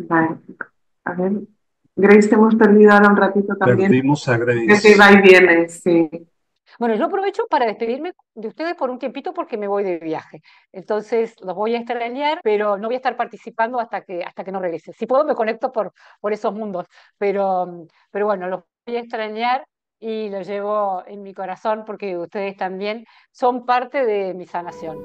Vale. A ver, Grace, te hemos perdido ahora un ratito también. Perdimos a Que te Grace. va y vienes, sí. Bueno, yo aprovecho para despedirme de ustedes por un tiempito porque me voy de viaje. Entonces, los voy a extrañar, pero no voy a estar participando hasta que no regrese. Si puedo, me conecto por esos mundos, pero bueno, los voy a extrañar y los llevo en mi corazón porque ustedes también son parte de mi sanación.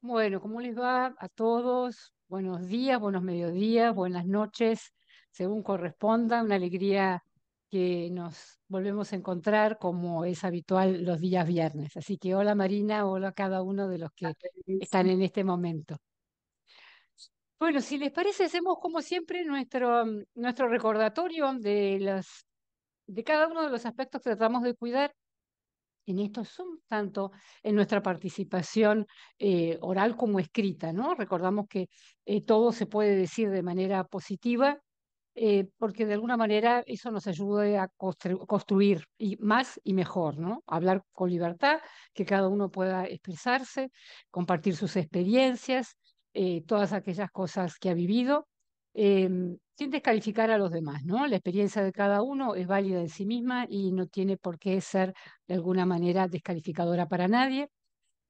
Bueno, ¿cómo les va a todos? Buenos días, buenos mediodías, buenas noches, según corresponda. Una alegría que nos volvemos a encontrar como es habitual los días viernes. Así que hola Marina, hola a cada uno de los que están en este momento. Bueno, si les parece, hacemos como siempre nuestro recordatorio de cada uno de los aspectos que tratamos de cuidar en estos Zoom, tanto en nuestra participación oral como escrita, ¿no? Recordamos que todo se puede decir de manera positiva, porque de alguna manera eso nos ayuda a construir y más y mejor, ¿no? Hablar con libertad, que cada uno pueda expresarse, compartir sus experiencias, todas aquellas cosas que ha vivido, sin descalificar a los demás, ¿no? La experiencia de cada uno es válida en sí misma y no tiene por qué ser de alguna manera descalificadora para nadie.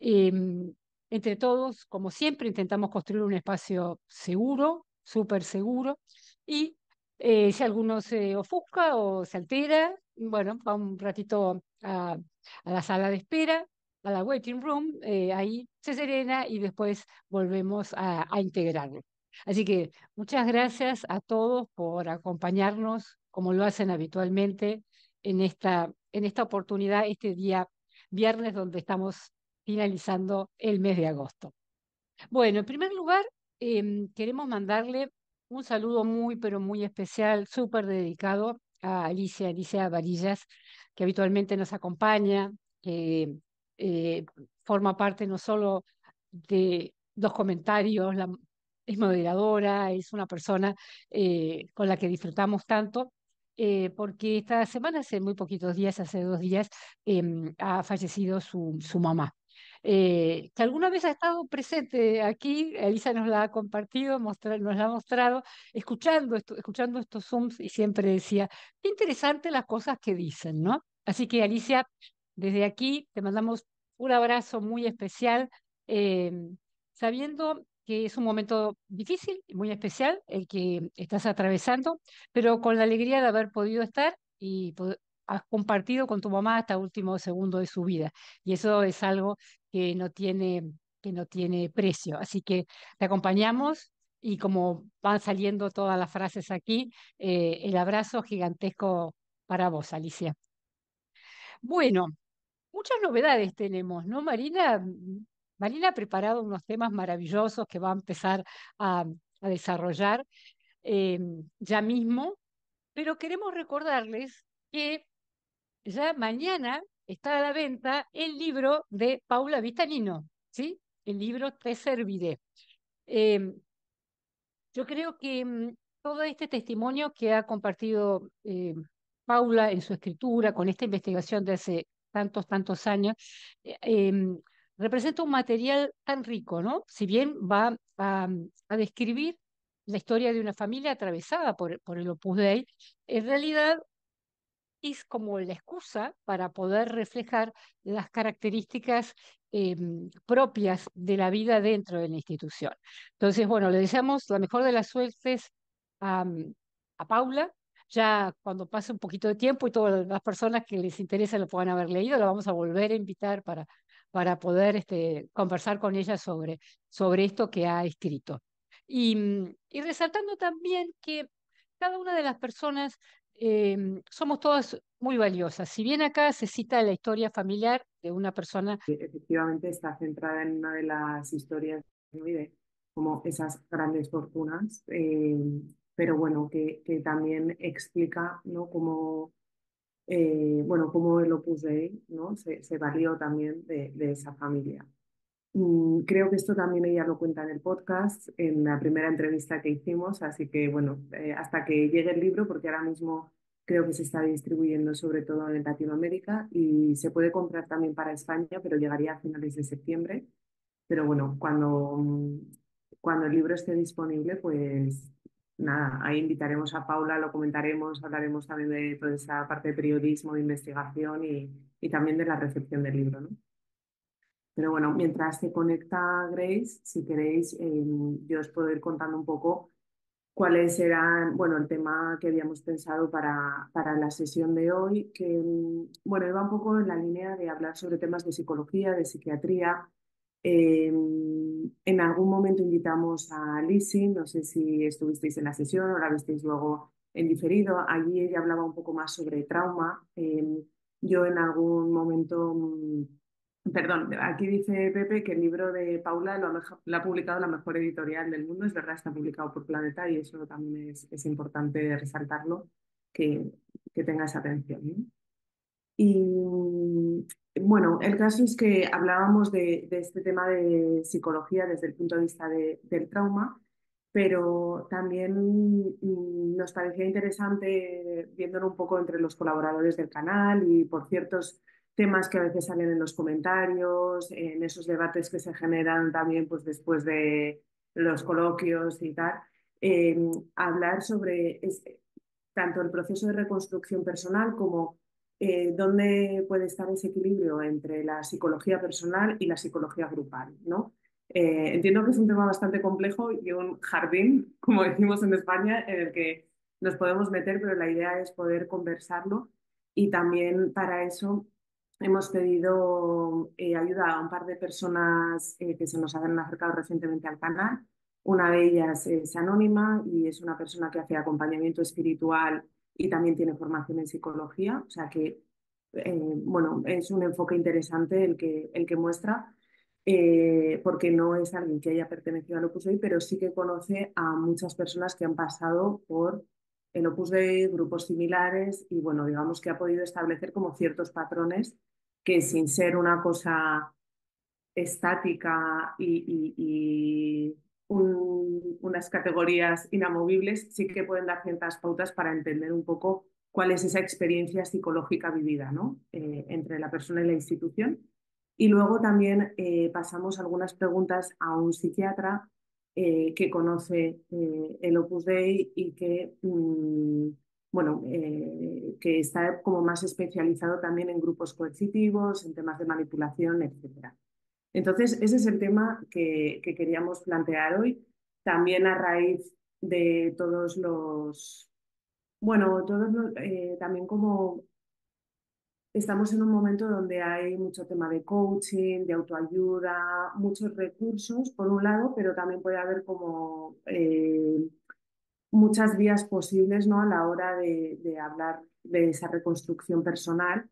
Em, Entre todos, como siempre, intentamos construir un espacio seguro, súper seguro, y si alguno se ofusca o se altera, bueno, va un ratito a la sala de espera, a la waiting room, ahí se serena y después volvemos a integrarlo. Así que muchas gracias a todos por acompañarnos, como lo hacen habitualmente en esta oportunidad, este día viernes donde estamos finalizando el mes de agosto. Bueno, en primer lugar, queremos mandarle un saludo muy, pero muy especial, súper dedicado a Alicia Varillas, que habitualmente nos acompaña, que eh, forma parte no solo de los comentarios, es moderadora, es una persona con la que disfrutamos tanto, porque esta semana, hace muy poquitos días, hace 2 días, ha fallecido su mamá, que alguna vez ha estado presente aquí. Elisa nos la ha compartido, nos la ha mostrado, escuchando estos Zooms, y siempre decía, qué interesante las cosas que dicen, ¿no? Así que Alicia, desde aquí te mandamos un abrazo muy especial, eh, sabiendo que es un momento difícil y muy especial el que estás atravesando, pero con la alegría de haber podido estar y has compartido con tu mamá hasta el último segundo de su vida. Y eso es algo que no tiene precio. Así que te acompañamos y, como van saliendo todas las frases aquí, el abrazo gigantesco para vos, Alicia. Bueno, muchas novedades tenemos, ¿no, Marina? Marina ha preparado unos temas maravillosos que va a empezar a desarrollar eh, ya mismo, pero queremos recordarles que ya mañana está a la venta el libro de Paula Vitanino, ¿sí? El libro Te serviré. Eh, yo creo que todo este testimonio que ha compartido Paula en su escritura, con esta investigación de hace tantos, tantos años, representa un material tan rico, ¿no? Si bien va a describir la historia de una familia atravesada por el Opus Dei, en realidad es como la excusa para poder reflejar las características propias de la vida dentro de la institución. Entonces, bueno, le deseamos la mejor de las suertes a Paula. Ya cuando pase un poquito de tiempo y todas las personas que les interesa lo puedan haber leído, la vamos a volver a invitar para poder conversar con ella sobre esto que ha escrito. Y resaltando también que cada una de las personas somos todas muy valiosas. Si bien acá se cita la historia familiar de una persona, Efectivamente está centrada en una de las historias, ¿no? Y de como esas grandes fortunas. pero bueno, que también explica, ¿no? Cómo, bueno, cómo el Opus Dei, ¿no? Se valió también de esa familia. Creo que esto también ella lo cuenta en el podcast, en la primera entrevista que hicimos, así que bueno, hasta que llegue el libro, porque ahora mismo creo que se está distribuyendo sobre todo en Latinoamérica y se puede comprar también para España, pero llegaría a finales de septiembre. Pero bueno, cuando el libro esté disponible, pues nada, ahí invitaremos a Paula, lo comentaremos, hablaremos también de toda esa parte de periodismo, de investigación y también de la recepción del libro, ¿no? Pero bueno, mientras se conecta Grace, si queréis, yo os puedo ir contando un poco cuáles eran, bueno, el tema que habíamos pensado para la sesión de hoy, que, bueno, iba un poco en la línea de hablar sobre temas de psicología, de psiquiatría. En algún momento invitamos a Lizzie, no sé si estuvisteis en la sesión o la visteis luego en diferido. Allí ella hablaba un poco más sobre trauma. Yo en algún momento, perdón, aquí dice Pepe que el libro de Paula lo ha publicado la mejor editorial del mundo. Es verdad, está publicado por Planeta y eso también es importante resaltarlo, que, que tenga esa atención, ¿no? Y bueno, el caso es que hablábamos de este tema de psicología desde el punto de vista del trauma, pero también nos parecía interesante viéndolo un poco entre los colaboradores del canal y por ciertos temas que a veces salen en los comentarios, en esos debates que se generan también pues, después de los coloquios y tal, eh, hablar sobre tanto el proceso de reconstrucción personal como dónde puede estar ese equilibrio entre la psicología personal y la psicología grupal, ¿no? Entiendo que es un tema bastante complejo y un jardín, como decimos en España, en el que nos podemos meter, pero la idea es poder conversarlo y también para eso hemos pedido ayuda a un par de personas que se nos han acercado recientemente al canal. Una de ellas es anónima y es una persona que hace acompañamiento espiritual y también tiene formación en psicología, o sea que, bueno, es un enfoque interesante el que muestra, porque no es alguien que haya pertenecido al Opus Dei, pero sí que conoce a muchas personas que han pasado por el Opus Dei, grupos similares, y bueno, digamos que ha podido establecer como ciertos patrones que sin ser una cosa estática y unas categorías inamovibles, sí que pueden dar ciertas pautas para entender un poco cuál es esa experiencia psicológica vivida, ¿no? Entre la persona y la institución. Y luego también pasamos algunas preguntas a un psiquiatra que conoce el Opus Dei y que, bueno, que está como más especializado también en grupos coercitivos, en temas de manipulación, etcétera. Entonces, ese es el tema que queríamos plantear hoy, también a raíz de todos los, bueno, también como estamos en un momento donde hay mucho tema de coaching, de autoayuda, muchos recursos, por un lado, pero también puede haber como muchas vías posibles, ¿no? A la hora de hablar de esa reconstrucción personal.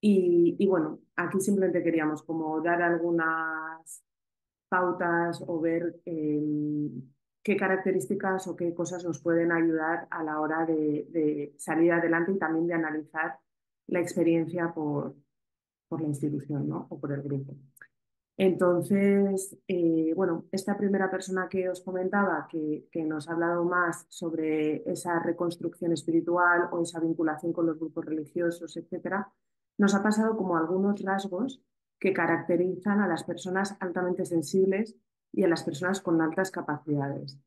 Y bueno, aquí simplemente queríamos como dar algunas pautas o ver qué características o qué cosas nos pueden ayudar a la hora de salir adelante y también de analizar la experiencia por la institución, ¿no? O por el grupo. Entonces, bueno, esta primera persona que os comentaba, que nos ha hablado más sobre esa reconstrucción espiritual o esa vinculación con los grupos religiosos, etcétera, nos ha pasado como algunos rasgos que caracterizan a las personas altamente sensibles y a las personas con altas capacidades.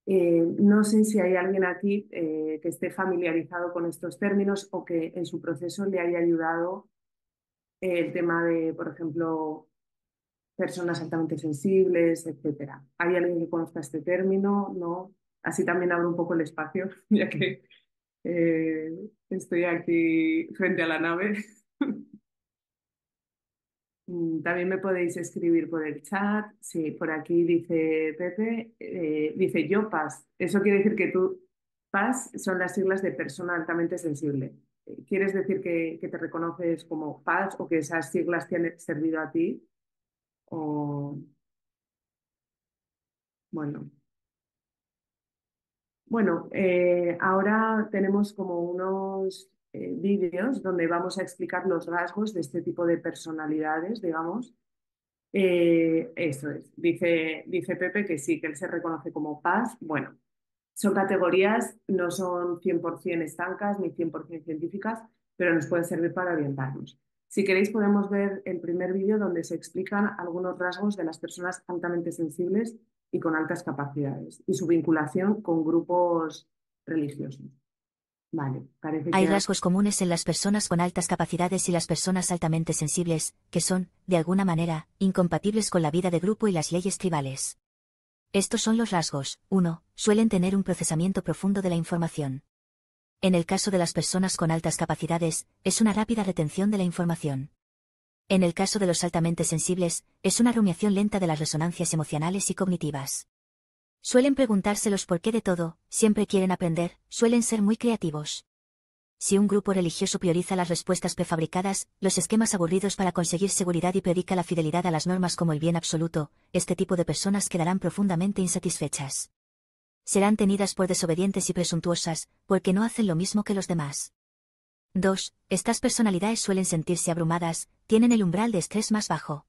No sé si hay alguien aquí que esté familiarizado con estos términos o que en su proceso le haya ayudado el tema de, por ejemplo, personas altamente sensibles, etcétera. ¿Hay alguien que conozca este término? ¿No? Así también abro un poco el espacio, ya que eh, estoy aquí frente a la nave. También me podéis escribir por el chat. Sí, por aquí dice Pepe, dice yo PAS. Eso quiere decir que tú, PAS son las siglas de persona altamente sensible. ¿Quieres decir que te reconoces como PAS o que esas siglas te han servido a ti? O, bueno. Bueno, ahora tenemos como unos vídeos donde vamos a explicar los rasgos de este tipo de personalidades, digamos. Eso es. Dice Pepe que sí, que él se reconoce como paz. Bueno, son categorías, no son 100% estancas ni 100% científicas, pero nos pueden servir para orientarnos. Si queréis, podemos ver el primer vídeo donde se explican algunos rasgos de las personas altamente sensibles y con altas capacidades y su vinculación con grupos religiosos. Vale, parece Hay que... rasgos comunes en las personas con altas capacidades y las personas altamente sensibles, que son, de alguna manera, incompatibles con la vida de grupo y las leyes tribales. Estos son los rasgos. 1. Suelen tener un procesamiento profundo de la información. En el caso de las personas con altas capacidades, es una rápida retención de la información. En el caso de los altamente sensibles, es una rumiación lenta de las resonancias emocionales y cognitivas. Suelen preguntarse los por qué de todo, siempre quieren aprender, suelen ser muy creativos. Si un grupo religioso prioriza las respuestas prefabricadas, los esquemas aburridos para conseguir seguridad y predica la fidelidad a las normas como el bien absoluto, este tipo de personas quedarán profundamente insatisfechas. Serán tenidas por desobedientes y presuntuosas, porque no hacen lo mismo que los demás. 2. Estas personalidades suelen sentirse abrumadas, tienen el umbral de estrés más bajo.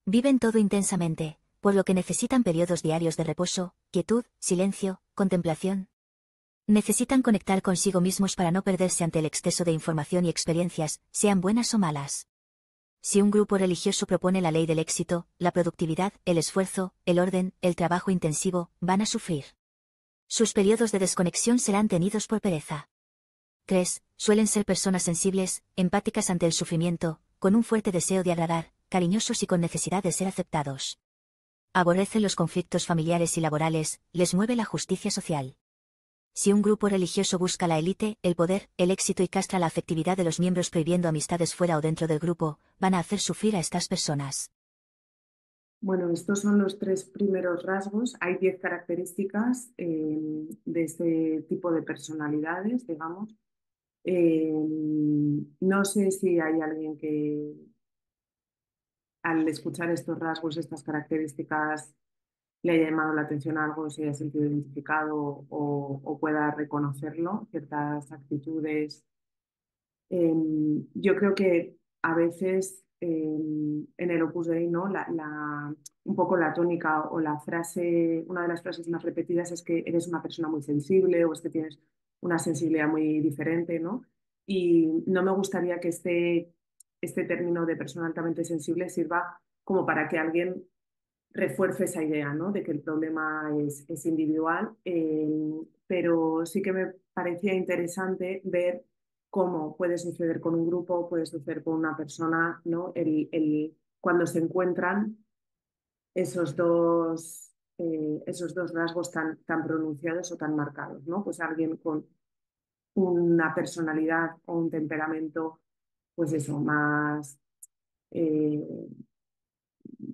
Viven todo intensamente, por lo que necesitan periodos diarios de reposo, quietud, silencio, contemplación. Necesitan conectar consigo mismos para no perderse ante el exceso de información y experiencias, sean buenas o malas. Si un grupo religioso propone la ley del éxito, la productividad, el esfuerzo, el orden, el trabajo intensivo, van a sufrir. Sus periodos de desconexión serán tenidos por pereza. 3. Suelen ser personas sensibles, empáticas ante el sufrimiento, con un fuerte deseo de agradar, cariñosos y con necesidad de ser aceptados. Aborrecen los conflictos familiares y laborales, les mueve la justicia social. Si un grupo religioso busca la élite, el poder, el éxito y castra la afectividad de los miembros prohibiendo amistades fuera o dentro del grupo, van a hacer sufrir a estas personas. Bueno, estos son los tres primeros rasgos. Hay 10 características de este tipo de personalidades, digamos. No sé si hay alguien que al escuchar estos rasgos, estas características, le haya llamado la atención algo, se haya sentido identificado o pueda reconocerlo, ciertas actitudes. Yo creo que a veces en el Opus Dei, ¿no? Un poco la tónica o la frase, una de las frases más repetidas es que eres una persona muy sensible o es que tienes una sensibilidad muy diferente, ¿no? Y no me gustaría que este término de persona altamente sensible sirva como para que alguien refuerce esa idea, ¿no? De que el problema es individual, pero sí que me parecía interesante ver cómo puede suceder con un grupo, puede suceder con una persona, ¿no? Cuando se encuentran esos dos rasgos tan pronunciados o tan marcados, ¿no? Pues alguien con una personalidad o un temperamento, pues eso, más, eh,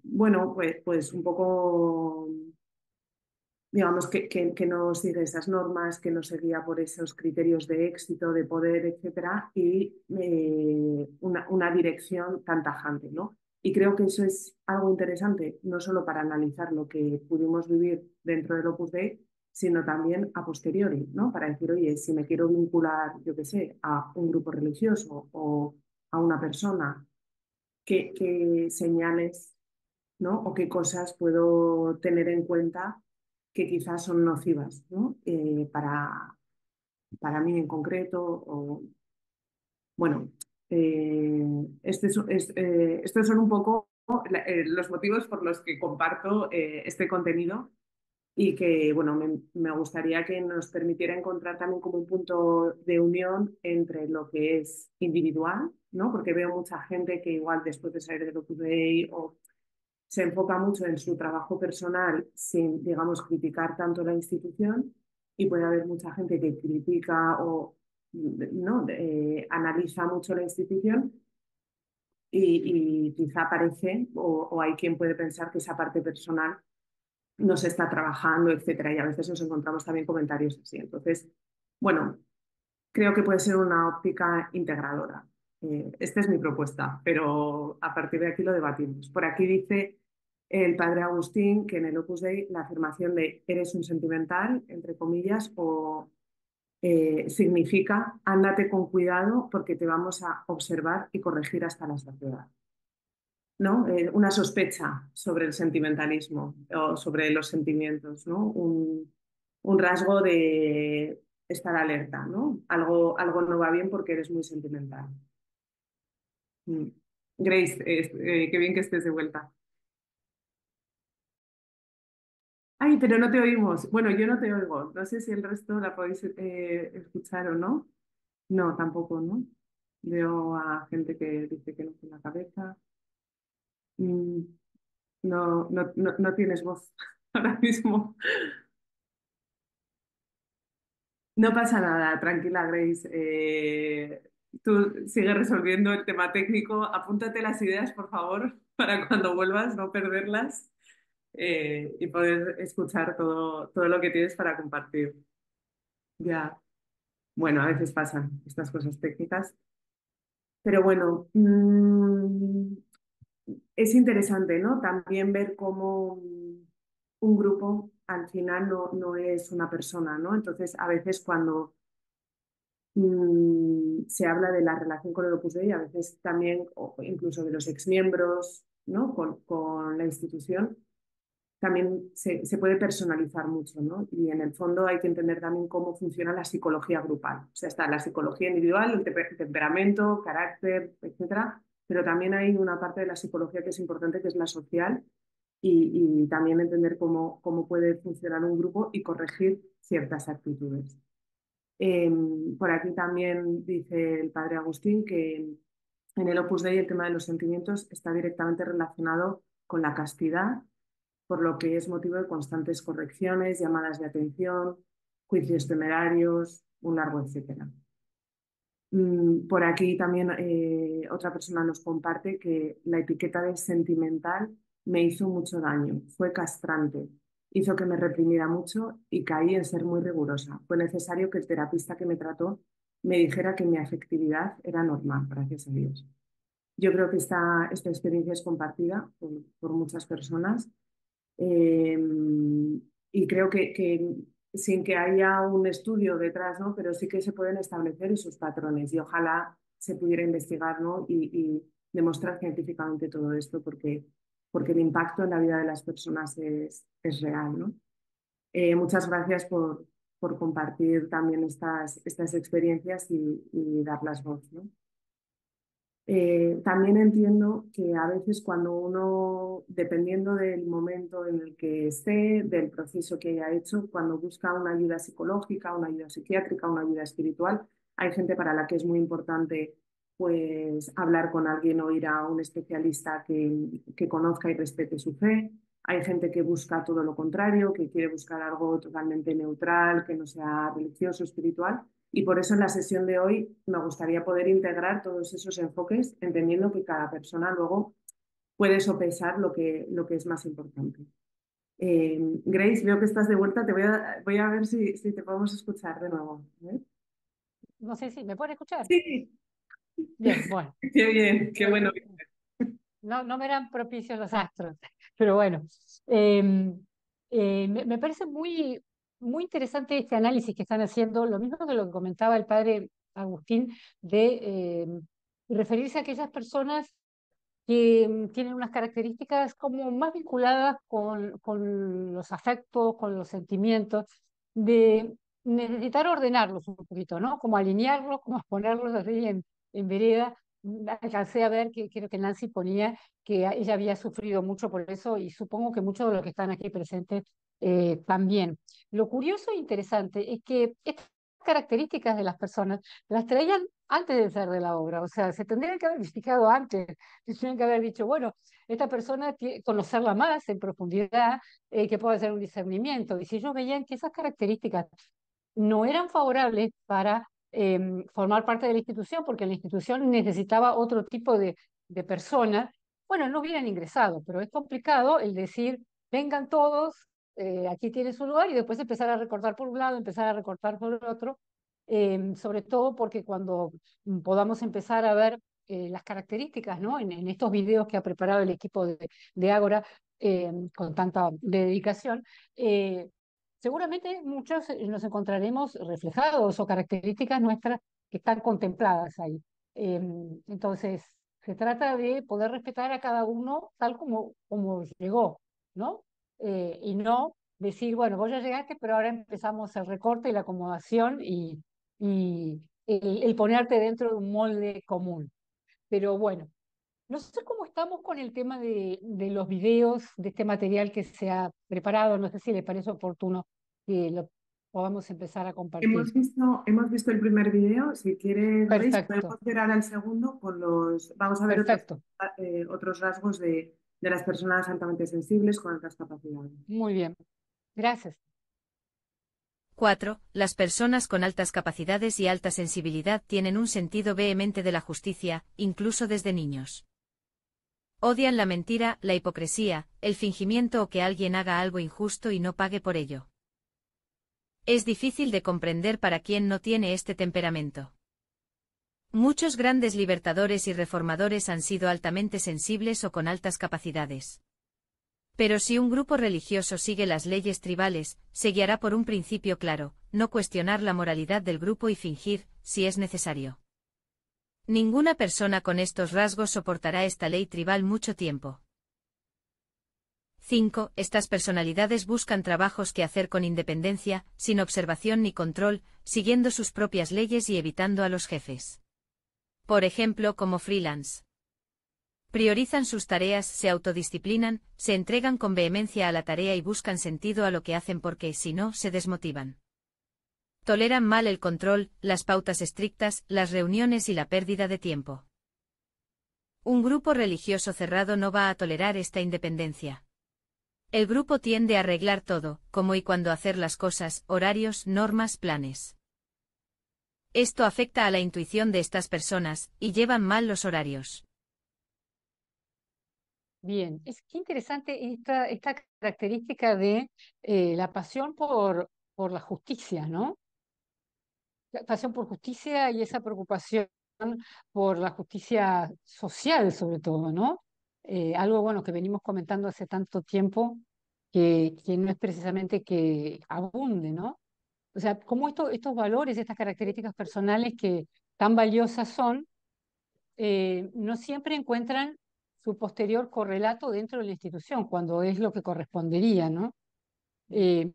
bueno, pues un poco digamos, que no sigue esas normas, que no se guía por esos criterios de éxito, de poder, etcétera, y una dirección tan tajante, ¿no? Y creo que eso es algo interesante, no solo para analizar lo que pudimos vivir dentro del Opus Dei, sino también a posteriori, ¿no? Para decir, oye, si me quiero vincular, yo qué sé, a un grupo religioso o a una persona, qué señales, ¿no? O qué cosas puedo tener en cuenta que quizás son nocivas, ¿no? Para mí en concreto. Bueno, estos son un poco los motivos por los que comparto este contenido y que, bueno, me gustaría que nos permitiera encontrar también como un punto de unión entre lo que es individual, ¿no? Porque veo mucha gente que igual después de salir del Opus Dei o se enfoca mucho en su trabajo personal sin, digamos, criticar tanto la institución y puede haber mucha gente que critica o no, analiza mucho la institución y quizá parece o hay quien puede pensar que esa parte personal no se está trabajando, etcétera, y a veces nos encontramos también comentarios así. Entonces, bueno, creo que puede ser una óptica integradora. Esta es mi propuesta, pero a partir de aquí lo debatimos. Por aquí dice el padre Agustín, que en el Opus Dei la afirmación de eres un sentimental, entre comillas, o significa ándate con cuidado porque te vamos a observar y corregir hasta la saciedad. ¿No? Una sospecha sobre el sentimentalismo o sobre los sentimientos, ¿no? Un rasgo de estar alerta, ¿no? Algo no va bien porque eres muy sentimental. Mm. Grace, qué bien que estés de vuelta. Ay, pero no te oímos. Bueno, yo no te oigo. No sé si el resto la podéis escuchar o no. No, tampoco, ¿no? Veo a gente que dice que no tiene la cabeza. Mm, no tienes voz ahora mismo. No pasa nada, tranquila, Grace. Tú sigue resolviendo el tema técnico. Apúntate las ideas, por favor, para cuando vuelvas no perderlas y poder escuchar todo lo que tienes para compartir. Ya, bueno, a veces pasan estas cosas técnicas, pero bueno, es interesante, ¿no? También ver cómo un grupo al final no es una persona, ¿no? Entonces, a veces cuando se habla de la relación con el Opus Dei, a veces también, o incluso de los exmiembros, ¿no? Con la institución, también se puede personalizar mucho, ¿no? Y en el fondo hay que entender también cómo funciona la psicología grupal. O sea, está la psicología individual, el temperamento, carácter, etcétera, pero también hay una parte de la psicología que es importante, que es la social, y también entender cómo puede funcionar un grupo y corregir ciertas actitudes. Por aquí también dice el padre Agustín que en el Opus Dei el tema de los sentimientos está directamente relacionado con la castidad, por lo que es motivo de constantes correcciones, llamadas de atención, juicios temerarios, un largo etcétera. Por aquí también otra persona nos comparte que la etiqueta de sentimental me hizo mucho daño, fue castrante, hizo que me reprimiera mucho y caí en ser muy rigurosa. Fue necesario que el terapista que me trató me dijera que mi afectividad era normal, gracias a Dios. Yo creo que esta experiencia es compartida por muchas personas eh, y creo que sin que haya un estudio detrás, ¿no? Pero sí que se pueden establecer esos patrones y ojalá se pudiera investigar, ¿no? Y demostrar científicamente todo esto porque el impacto en la vida de las personas es real, ¿no? Muchas gracias por compartir también estas experiencias y darlas voz, ¿no? También entiendo que a veces cuando uno, dependiendo del momento en el que esté, del proceso que haya hecho, cuando busca una ayuda psicológica, una ayuda psiquiátrica, una ayuda espiritual, hay gente para la que es muy importante pues hablar con alguien o ir a un especialista que conozca y respete su fe. Hay gente que busca todo lo contrario, que quiere buscar algo totalmente neutral, que no sea religioso, espiritual. Y por eso en la sesión de hoy me gustaría poder integrar todos esos enfoques, entendiendo que cada persona luego puede sopesar lo que es más importante. Grace, veo que estás de vuelta, voy a ver si te podemos escuchar de nuevo. ¿Eh? No sé si me pueden escuchar. Sí, Bien, bueno. qué bien, qué bueno. No me eran propicios los astros, pero bueno. eh, me parece muy interesante este análisis que están haciendo, lo mismo que lo que comentaba el padre Agustín, de referirse a aquellas personas que tienen unas características como más vinculadas con los afectos, con los sentimientos, de necesitar ordenarlos un poquito, ¿no? Como alinearlos, como ponerlos así en vereda. Alcancé a ver que creo que Nancy ponía que ella había sufrido mucho por eso y supongo que muchos de los que están aquí presentes también. Lo curioso e interesante es que estas características de las personas las traían antes de ser de la obra, o sea, se tendrían que haber fijado antes, tendrían que haber dicho, bueno, esta persona conocerla más en profundidad, que pueda hacer un discernimiento. Y si ellos veían que esas características no eran favorables para formar parte de la institución, porque la institución necesitaba otro tipo de personas, bueno, no hubieran ingresado, pero es complicado el decir, vengan todos, aquí tienen su lugar, y después empezar a recortar por un lado, empezar a recortar por el otro, sobre todo porque cuando podamos empezar a ver las características, ¿no? En estos videos que ha preparado el equipo de Ágora, con tanta dedicación, eh, seguramente muchos nos encontraremos reflejados o características nuestras que están contempladas ahí. Entonces, se trata de poder respetar a cada uno tal como llegó, ¿no? Y no decir, bueno, vos ya llegaste, pero ahora empezamos el recorte y la acomodación y el ponerte dentro de un molde común. Pero bueno, no sé cómo estamos con el tema de los videos, de este material que se ha preparado. No sé si les parece oportuno que lo podamos empezar a compartir. Hemos visto el primer video. Si quieres, Grace, Perfecto, podemos ver ahora el segundo con los. Vamos a ver perfecto. otros rasgos de las personas altamente sensibles con altas capacidades. Muy bien. Gracias. 4. Las personas con altas capacidades y alta sensibilidad tienen un sentido vehemente de la justicia, incluso desde niños. Odian la mentira, la hipocresía, el fingimiento o que alguien haga algo injusto y no pague por ello. Es difícil de comprender para quien no tiene este temperamento. Muchos grandes libertadores y reformadores han sido altamente sensibles o con altas capacidades. Pero si un grupo religioso sigue las leyes tribales, se guiará por un principio claro: no cuestionar la moralidad del grupo y fingir, si es necesario. Ninguna persona con estos rasgos soportará esta ley tribal mucho tiempo. 5. Estas personalidades buscan trabajos que hacer con independencia, sin observación ni control, siguiendo sus propias leyes y evitando a los jefes. Por ejemplo, como freelance. Priorizan sus tareas, se autodisciplinan, se entregan con vehemencia a la tarea y buscan sentido a lo que hacen porque, si no, se desmotivan. Toleran mal el control, las pautas estrictas, las reuniones y la pérdida de tiempo. Un grupo religioso cerrado no va a tolerar esta independencia. El grupo tiende a arreglar todo, cómo y cuándo hacer las cosas, horarios, normas, planes. Esto afecta a la intuición de estas personas, y llevan mal los horarios. Bien, es que interesante esta característica de la pasión por la justicia, ¿no? La pasión por justicia y esa preocupación por la justicia social, sobre todo, ¿no? Algo bueno que venimos comentando hace tanto tiempo que no es precisamente que abunde, ¿no? O sea, cómo estos valores, estas características personales que tan valiosas son, no siempre encuentran su posterior correlato dentro de la institución, cuando es lo que correspondería, ¿no? Eh,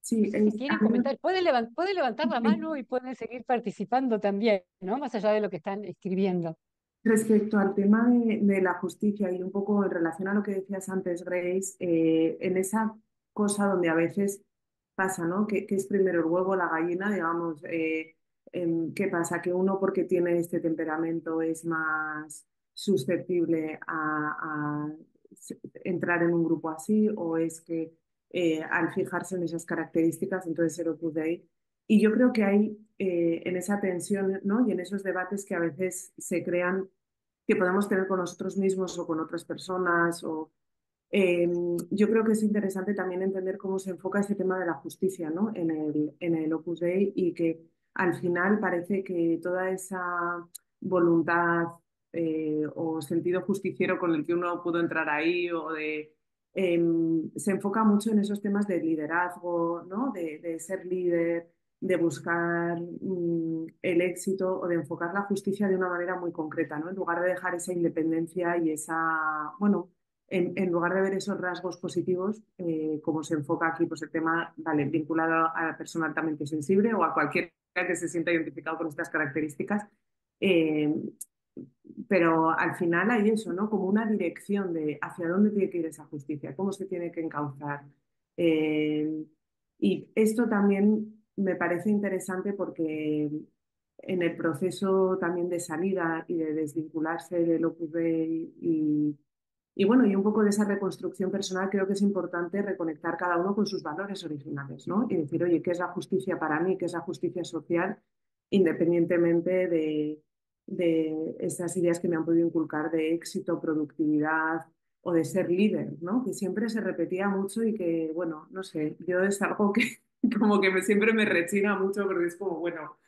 Sí, no sé si a quieren mí comentar, puede levantar la mano y pueden seguir participando también, ¿no? Más allá de lo que están escribiendo. respecto al tema de la justicia y un poco en relación a lo que decías antes, Grace, en esa cosa donde a veces pasa, ¿no? Que es primero el huevo o la gallina, digamos, ¿qué pasa? Que uno porque tiene este temperamento es más susceptible a entrar en un grupo así o es que al fijarse en esas características, entonces se lo puse ahí. Y yo creo que hay en esa tensión, ¿no? Y en esos debates que a veces se crean, que podemos tener con nosotros mismos o con otras personas. Eh, yo creo que es interesante también entender cómo se enfoca ese tema de la justicia, ¿no? En el Opus Dei y que al final parece que toda esa voluntad o sentido justiciero con el que uno pudo entrar ahí se enfoca mucho en esos temas de liderazgo, ¿no? De ser líder, de buscar el éxito o de enfocar la justicia de una manera muy concreta, ¿no? En lugar de dejar esa independencia y bueno, en lugar de ver esos rasgos positivos, como se enfoca aquí, pues el tema, vale, vinculado a la persona altamente sensible o a cualquiera que se sienta identificado con estas características, eh, pero al final hay eso, ¿no? Como una dirección de hacia dónde tiene que ir esa justicia, cómo se tiene que encauzar. Eh, y esto también me parece interesante porque en el proceso también de salida y de desvincularse del Opus Dei y bueno, y un poco de esa reconstrucción personal, creo que es importante reconectar cada uno con sus valores originales, ¿no? Y decir, oye, ¿qué es la justicia para mí? ¿Qué es la justicia social? Independientemente de esas ideas que me han podido inculcar de éxito, productividad o de ser líder, ¿no? Que siempre se repetía mucho y que, bueno, no sé, yo es algo que como que siempre me rechina mucho porque es como, bueno,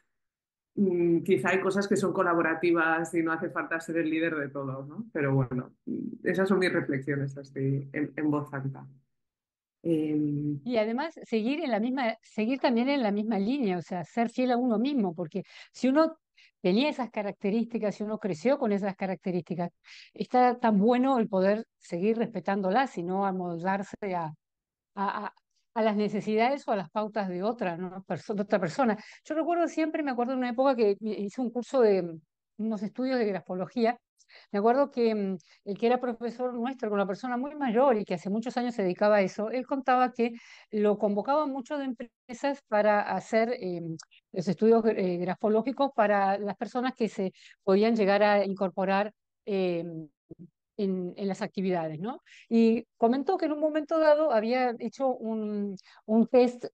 quizá hay cosas que son colaborativas y no hace falta ser el líder de todo, ¿no? Pero bueno, esas son mis reflexiones así en voz alta. Eh, Y además seguir también en la misma línea, o sea, ser fiel a uno mismo, porque si uno tenía esas características, si uno creció con esas características, está tan bueno el poder seguir respetándolas y no amoldarse a, a- a las necesidades o a las pautas de otra, ¿no? De otra persona. Yo recuerdo siempre, me acuerdo de una época que hice un curso de unos estudios de grafología. Me acuerdo que el que era profesor nuestro, con una persona muy mayor y que hace muchos años se dedicaba a eso, él contaba que lo convocaban mucho de empresas para hacer los estudios grafológicos para las personas que se podían llegar a incorporar en las actividades, ¿no? Y comentó que en un momento dado había hecho un test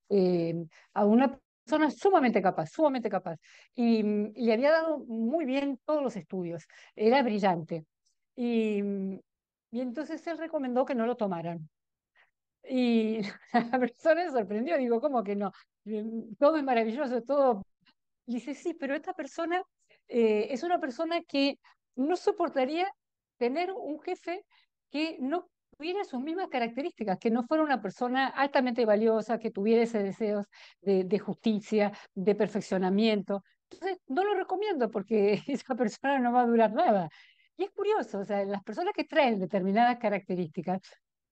a una persona sumamente capaz, y le había dado muy bien todos los estudios, era brillante. Y, y entonces él recomendó que no lo tomaran. Y la persona se sorprendió, digo, ¿cómo que no? Todo es maravilloso, todo. Y dice, sí, pero esta persona es una persona que no soportaría tener un jefe que no tuviera sus mismas características, que no fuera una persona altamente valiosa, que tuviera ese deseos de justicia, de perfeccionamiento. Entonces, no lo recomiendo porque esa persona no va a durar nada. Y es curioso, o sea, las personas que traen determinadas características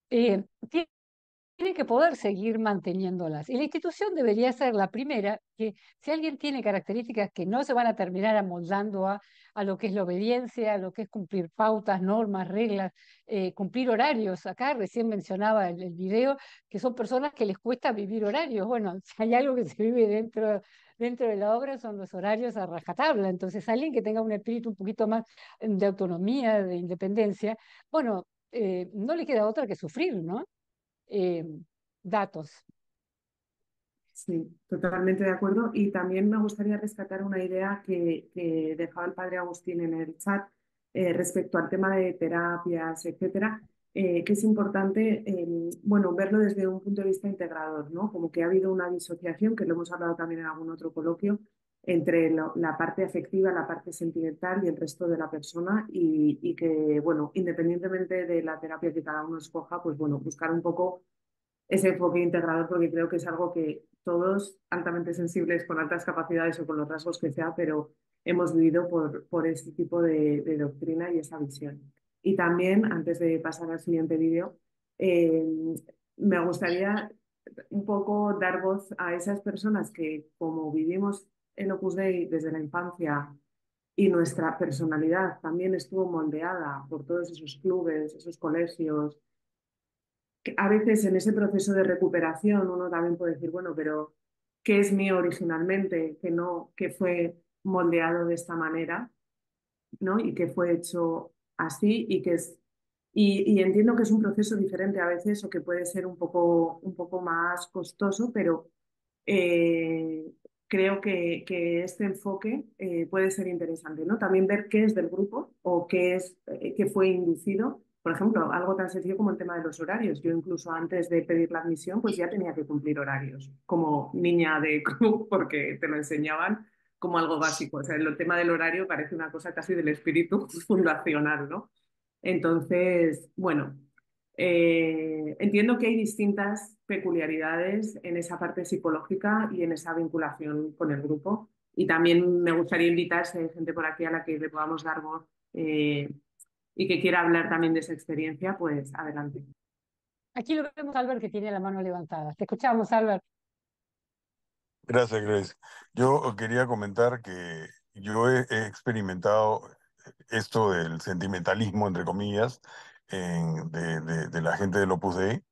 eh, tiene que poder seguir manteniéndolas. Y la institución debería ser la primera que, si alguien tiene características que no se van a terminar amoldando a lo que es la obediencia, a lo que es cumplir pautas, normas, reglas, cumplir horarios. Acá recién mencionaba el video que son personas que les cuesta vivir horarios. Bueno, si hay algo que se vive dentro de la obra son los horarios a rajatabla. Entonces, alguien que tenga un espíritu un poquito más de autonomía, de independencia, bueno, no le queda otra que sufrir, ¿no? eh, Datos. Sí, totalmente de acuerdo. Y también me gustaría rescatar una idea que dejaba el padre Agustín en el chat respecto al tema de terapias, etcétera, que es importante, bueno, verlo desde un punto de vista integrador, ¿no? Como que ha habido una disociación, que lo hemos hablado también en algún otro coloquio, entre la parte afectiva, la parte sentimental y el resto de la persona y que, bueno, independientemente de la terapia que cada uno escoja, pues bueno, buscar un poco ese enfoque integrador porque creo que es algo que todos altamente sensibles con altas capacidades o con los rasgos que sea, pero hemos vivido por este tipo de doctrina y esa visión. Y también, antes de pasar al siguiente vídeo, eh, me gustaría un poco dar voz a esas personas que, como vivimos en Opus Dei desde la infancia y nuestra personalidad también estuvo moldeada por todos esos clubes, esos colegios, que a veces en ese proceso de recuperación uno también puede decir, bueno, pero ¿qué es mío originalmente? Que no, que fue moldeado de esta manera, ¿no? Y que fue hecho así y que es y entiendo que es un proceso diferente a veces o que puede ser un poco más costoso, pero eh, creo que este enfoque puede ser interesante, ¿no? También ver qué es del grupo o qué fue inducido. Por ejemplo, algo tan sencillo como el tema de los horarios. Yo incluso antes de pedir la admisión, pues ya tenía que cumplir horarios como niña de club porque te lo enseñaban como algo básico. O sea, el tema del horario parece una cosa casi del espíritu fundacional, ¿no? Entonces, bueno, entiendo que hay distintas peculiaridades en esa parte psicológica y en esa vinculación con el grupo. Y también me gustaría invitar, si hay gente por aquí a la que le podamos dar voz y que quiera hablar también de esa experiencia, pues adelante. Aquí lo vemos a Albert que tiene la mano levantada. Te escuchamos, Albert. Gracias, Grace. Yo quería comentar que yo he experimentado esto del sentimentalismo, entre comillas, de la gente del Opus Dei.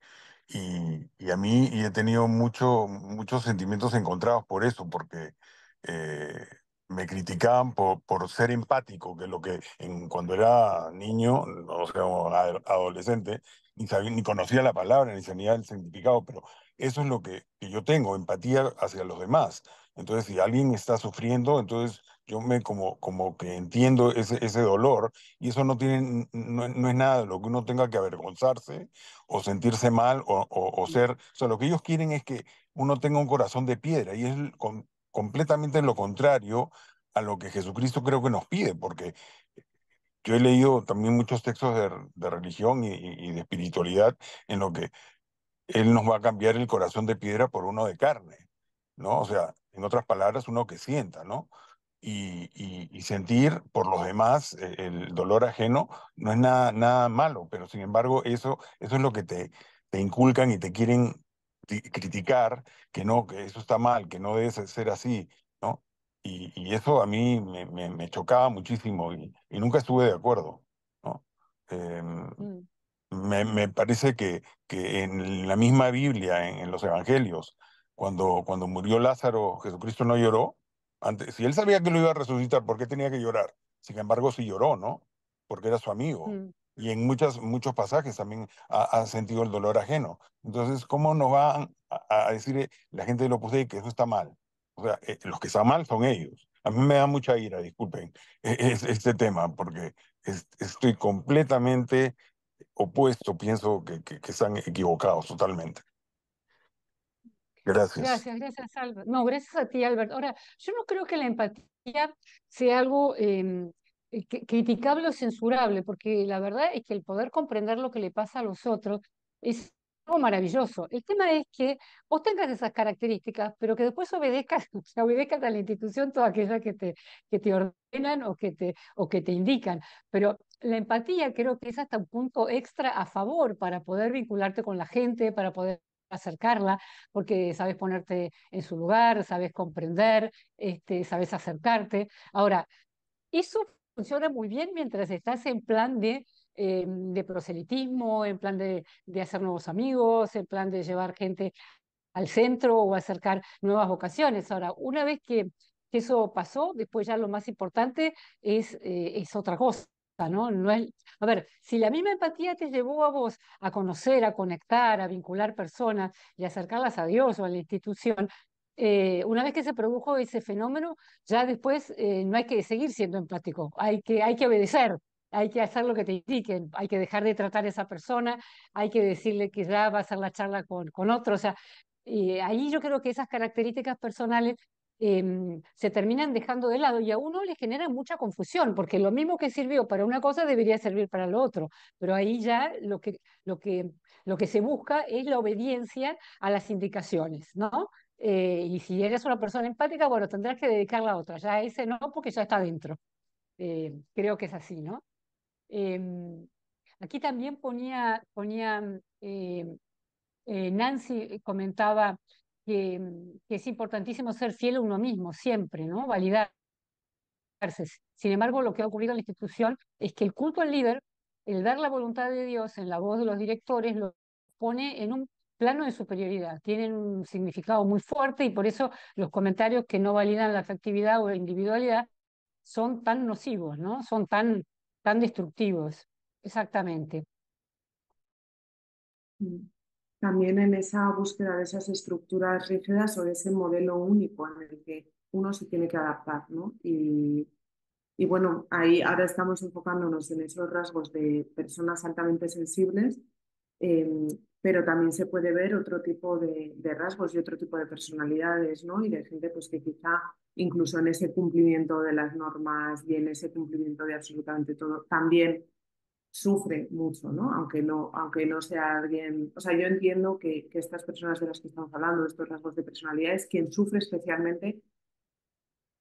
Y a mí y he tenido muchos sentimientos encontrados por eso, porque eh, me criticaban por ser empático, que lo que cuando era niño, o sea, o adolescente, ni sabía, ni conocía la palabra, ni sabía el significado, pero eso es lo que yo tengo, empatía hacia los demás. Entonces, si alguien está sufriendo, entonces yo como que entiendo ese dolor, y eso no es nada de lo que uno tenga que avergonzarse o sentirse mal o ser, o sea, lo que ellos quieren es que uno tenga un corazón de piedra y es completamente lo contrario a lo que Jesucristo creo que nos pide, porque yo he leído también muchos textos de religión y de espiritualidad en lo que Él nos va a cambiar el corazón de piedra por uno de carne, ¿no? O sea, en otras palabras, uno que sienta, ¿no? Y sentir por los demás el dolor ajeno no es nada malo, pero sin embargo eso es lo que te inculcan y te quieren criticar, que no, que eso está mal, que no debe ser así, ¿no? Y eso a mí me chocaba muchísimo y nunca estuve de acuerdo, ¿no? Em, Mm, me parece que en la misma Biblia, en los Evangelios, cuando murió Lázaro, Jesucristo no lloró. Antes, si él sabía que lo iba a resucitar, ¿por qué tenía que llorar? Sin embargo, sí lloró, ¿no? Porque era su amigo. mm. Y en muchos pasajes también ha sentido el dolor ajeno. Entonces, ¿cómo nos van a decir la gente del Opus Dei que eso está mal? O sea, los que están mal son ellos. A mí me da mucha ira, disculpen, este tema, porque estoy completamente opuesto, pienso que están equivocados totalmente. Gracias. Gracias, gracias, Albert. No, gracias a ti, Albert. Ahora, yo no creo que la empatía sea algo criticable o censurable, porque la verdad es que el poder comprender lo que le pasa a los otros es algo maravilloso. El tema es que vos tengas esas características, pero que después obedezcas, que obedezcas a la institución todas aquellas que te ordenan o que te indican. Pero la empatía creo que es hasta un punto extra a favor para poder vincularte con la gente, para poder acercarla porque sabes ponerte en su lugar, sabes comprender, sabes acercarte. Ahora, eso funciona muy bien mientras estás en plan de proselitismo, en plan de hacer nuevos amigos, en plan de llevar gente al centro o acercar nuevas vocaciones. Ahora, una vez que eso pasó, después ya lo más importante es otra cosa. ¿No? No es, a ver, si la misma empatía te llevó a vos a conocer, a conectar, a vincular personas y acercarlas a Dios o a la institución, una vez que se produjo ese fenómeno, ya después no hay que seguir siendo empático, hay que obedecer, hay que hacer lo que te indiquen, hay que dejar de tratar a esa persona, hay que decirle que ya va a hacer la charla con otro, o sea, ahí yo creo que esas características personales se terminan dejando de lado y a uno le genera mucha confusión, porque lo mismo que sirvió para una cosa debería servir para lo otro, pero ahí ya lo que se busca es la obediencia a las indicaciones, ¿no? Y si eres una persona empática, bueno, tendrás que dedicarla a otra, ya ese no, porque ya está dentro. Creo que es así, ¿no? Aquí también ponía Nancy comentaba que es importantísimo ser fiel a uno mismo siempre, ¿no? Validarse. Sin embargo, lo que ha ocurrido en la institución es que el culto al líder, el dar la voluntad de Dios en la voz de los directores, lo pone en un plano de superioridad. Tienen un significado muy fuerte y por eso los comentarios que no validan la afectividad o la individualidad son tan nocivos, ¿no? Son tan destructivos. Exactamente. Mm. También en esa búsqueda de esas estructuras rígidas o de ese modelo único en el que uno se tiene que adaptar, ¿no? Y bueno, ahí ahora estamos enfocándonos en esos rasgos de personas altamente sensibles, eh, pero también se puede ver otro tipo de rasgos y otro tipo de personalidades, ¿no? Y de gente pues, que quizá incluso en ese cumplimiento de las normas y en ese cumplimiento de absolutamente todo, también sufre mucho, ¿no? Aunque no sea alguien, o sea, yo entiendo que estas personas de las que estamos hablando, estos rasgos de personalidad, es quien sufre especialmente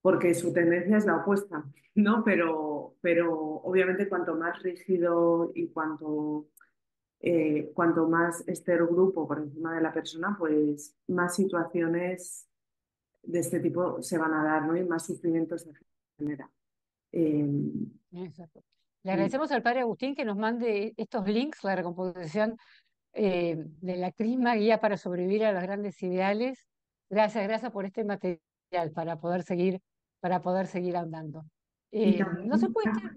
porque su tendencia es la opuesta, ¿no? Pero obviamente cuanto más rígido y cuanto más esté el grupo por encima de la persona, pues más situaciones de este tipo se van a dar, ¿no? Y más sufrimiento se genera. Eh, Exacto. Le agradecemos al padre Agustín que nos mande estos links, la recomposición de la Crisma Guía para sobrevivir a los grandes ideales. Gracias, gracias por este material para poder seguir andando. y también, No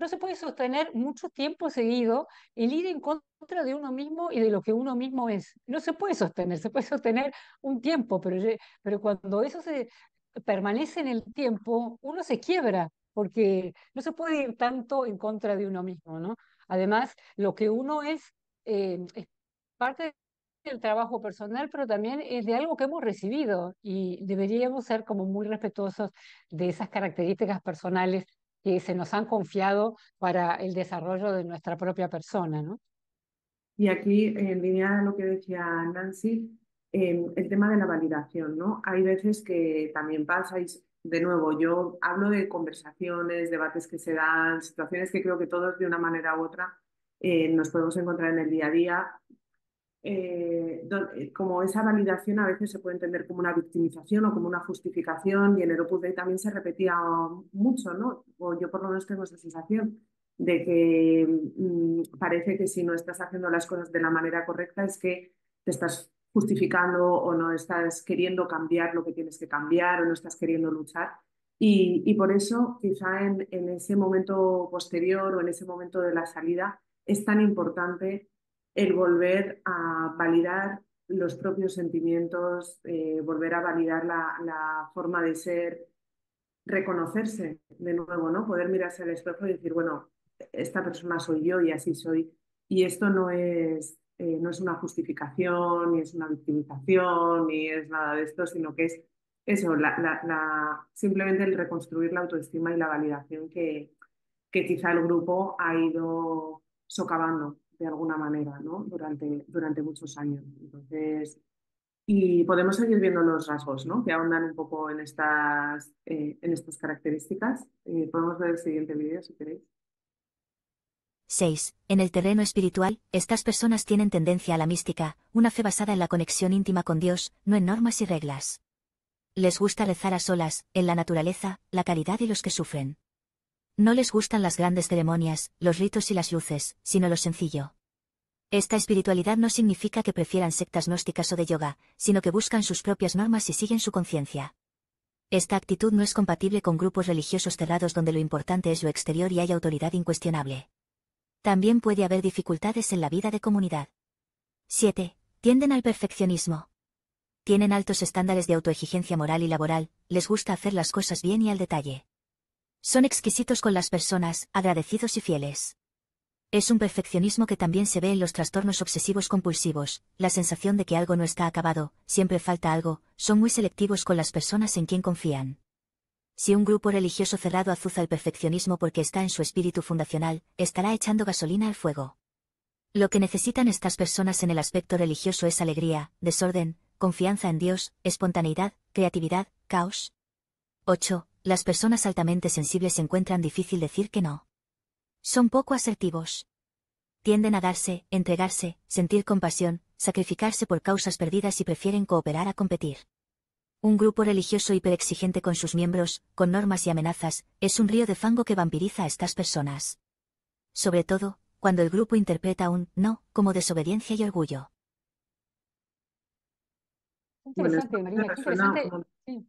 se puede sostener mucho tiempo seguido el ir en contra de uno mismo y de lo que uno mismo es. No se puede sostener, se puede sostener un tiempo, pero cuando eso se permanece en el tiempo, uno se quiebra, porque no se puede ir tanto en contra de uno mismo, ¿no? Además, lo que uno es parte del trabajo personal, pero también es de algo que hemos recibido y deberíamos ser como muy respetuosos de esas características personales que se nos han confiado para el desarrollo de nuestra propia persona, ¿no? Y aquí, en línea a lo que decía Nancy, el tema de la validación, ¿no? Hay veces que también pasa, y de nuevo, yo hablo de conversaciones, debates que se dan, situaciones que creo que todos de una manera u otra nos podemos encontrar en el día a día, como esa validación a veces se puede entender como una victimización o como una justificación, y en el Opus Dei también se repetía mucho, ¿no? O yo por lo menos tengo esa sensación de que parece que si no estás haciendo las cosas de la manera correcta es que te estás justificando o no estás queriendo cambiar lo que tienes que cambiar o no estás queriendo luchar. Y por eso quizá en ese momento posterior o en ese momento de la salida es tan importante el volver a validar los propios sentimientos, volver a validar la forma de ser, reconocerse de nuevo, ¿no? Poder mirarse al espejo y decir, bueno, esta persona soy yo y así soy. Y esto no es una justificación, ni es una victimización, ni es nada de esto, sino que es eso, simplemente el reconstruir la autoestima y la validación que quizá el grupo ha ido socavando de alguna manera, ¿no? Durante muchos años. Entonces, y podemos seguir viendo los rasgos, ¿no? Que ahondan un poco en estas características. Podemos ver el siguiente vídeo si queréis. 6. En el terreno espiritual, estas personas tienen tendencia a la mística, una fe basada en la conexión íntima con Dios, no en normas y reglas. Les gusta rezar a solas, en la naturaleza, la caridad y los que sufren. No les gustan las grandes ceremonias, los ritos y las luces, sino lo sencillo. Esta espiritualidad no significa que prefieran sectas gnósticas o de yoga, sino que buscan sus propias normas y siguen su conciencia. Esta actitud no es compatible con grupos religiosos cerrados donde lo importante es lo exterior y hay autoridad incuestionable. También puede haber dificultades en la vida de comunidad. 7. Tienden al perfeccionismo. Tienen altos estándares de autoexigencia moral y laboral, les gusta hacer las cosas bien y al detalle. Son exquisitos con las personas, agradecidos y fieles. Es un perfeccionismo que también se ve en los trastornos obsesivos compulsivos, la sensación de que algo no está acabado, siempre falta algo, son muy selectivos con las personas en quien confían. Si un grupo religioso cerrado azuza el perfeccionismo porque está en su espíritu fundacional, estará echando gasolina al fuego. Lo que necesitan estas personas en el aspecto religioso es alegría, desorden, confianza en Dios, espontaneidad, creatividad, caos. 8. Las personas altamente sensibles encuentran difícil decir que no. Son poco asertivos. Tienden a darse, entregarse, sentir compasión, sacrificarse por causas perdidas y prefieren cooperar a competir. Un grupo religioso hiperexigente con sus miembros, con normas y amenazas, es un río de fango que vampiriza a estas personas. Sobre todo, cuando el grupo interpreta un no como desobediencia y orgullo. Bueno, esto Interesante, me Marina, qué resuena interesante. Sí.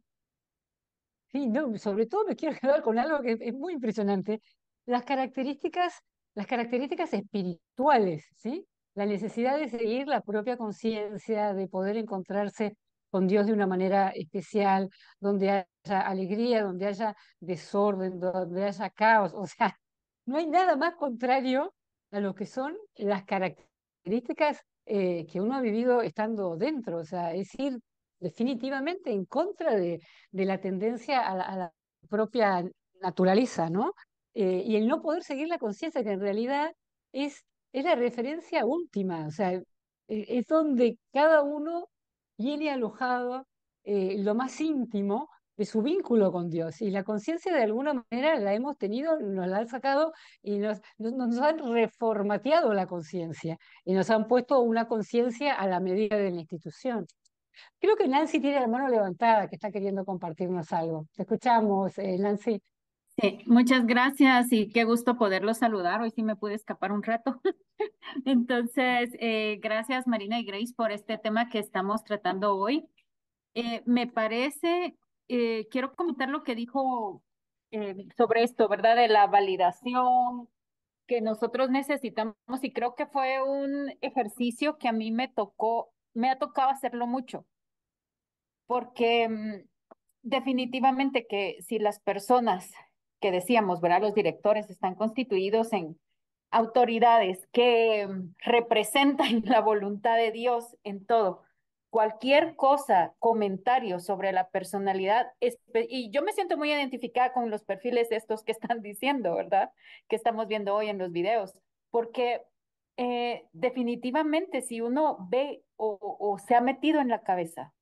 Sí, no, sobre todo me quiero quedar con algo que es muy impresionante. Las características, las características espirituales, ¿sí? La necesidad de seguir la propia conciencia, de poder encontrarse con Dios de una manera especial, donde haya alegría, donde haya desorden, donde haya caos. O sea, no hay nada más contrario a lo que son las características que uno ha vivido estando dentro. O sea, es ir definitivamente en contra de la tendencia a la propia naturaleza, ¿no? Y el no poder seguir la conciencia, que en realidad es, es la referencia última, o sea, es donde cada uno tiene alojado lo más íntimo de su vínculo con Dios. Y la conciencia de alguna manera la hemos tenido, nos la han sacado y nos han reformateado la conciencia y nos han puesto una conciencia a la medida de la institución. Creo que Nancy tiene la mano levantada, que está queriendo compartirnos algo. Te escuchamos, Nancy. Sí, muchas gracias y qué gusto poderlos saludar. Hoy sí me pude escapar un rato. Entonces, gracias Marina y Grace por este tema que estamos tratando hoy. Me parece, quiero comentar lo que dijo sobre esto, ¿verdad? De la validación que nosotros necesitamos y creo que fue un ejercicio que a mí me ha tocado hacerlo mucho, porque definitivamente que si las personas que decíamos, ¿verdad? Los directores están constituidos autoridades que representan la voluntad de Dios en todo. Cualquier cosa, comentario sobre la personalidad, y yo me siento muy identificada con los perfiles estos que están diciendo, ¿verdad? Que estamos viendo hoy en los videos, porque definitivamente si uno ve o se ha metido en la cabeza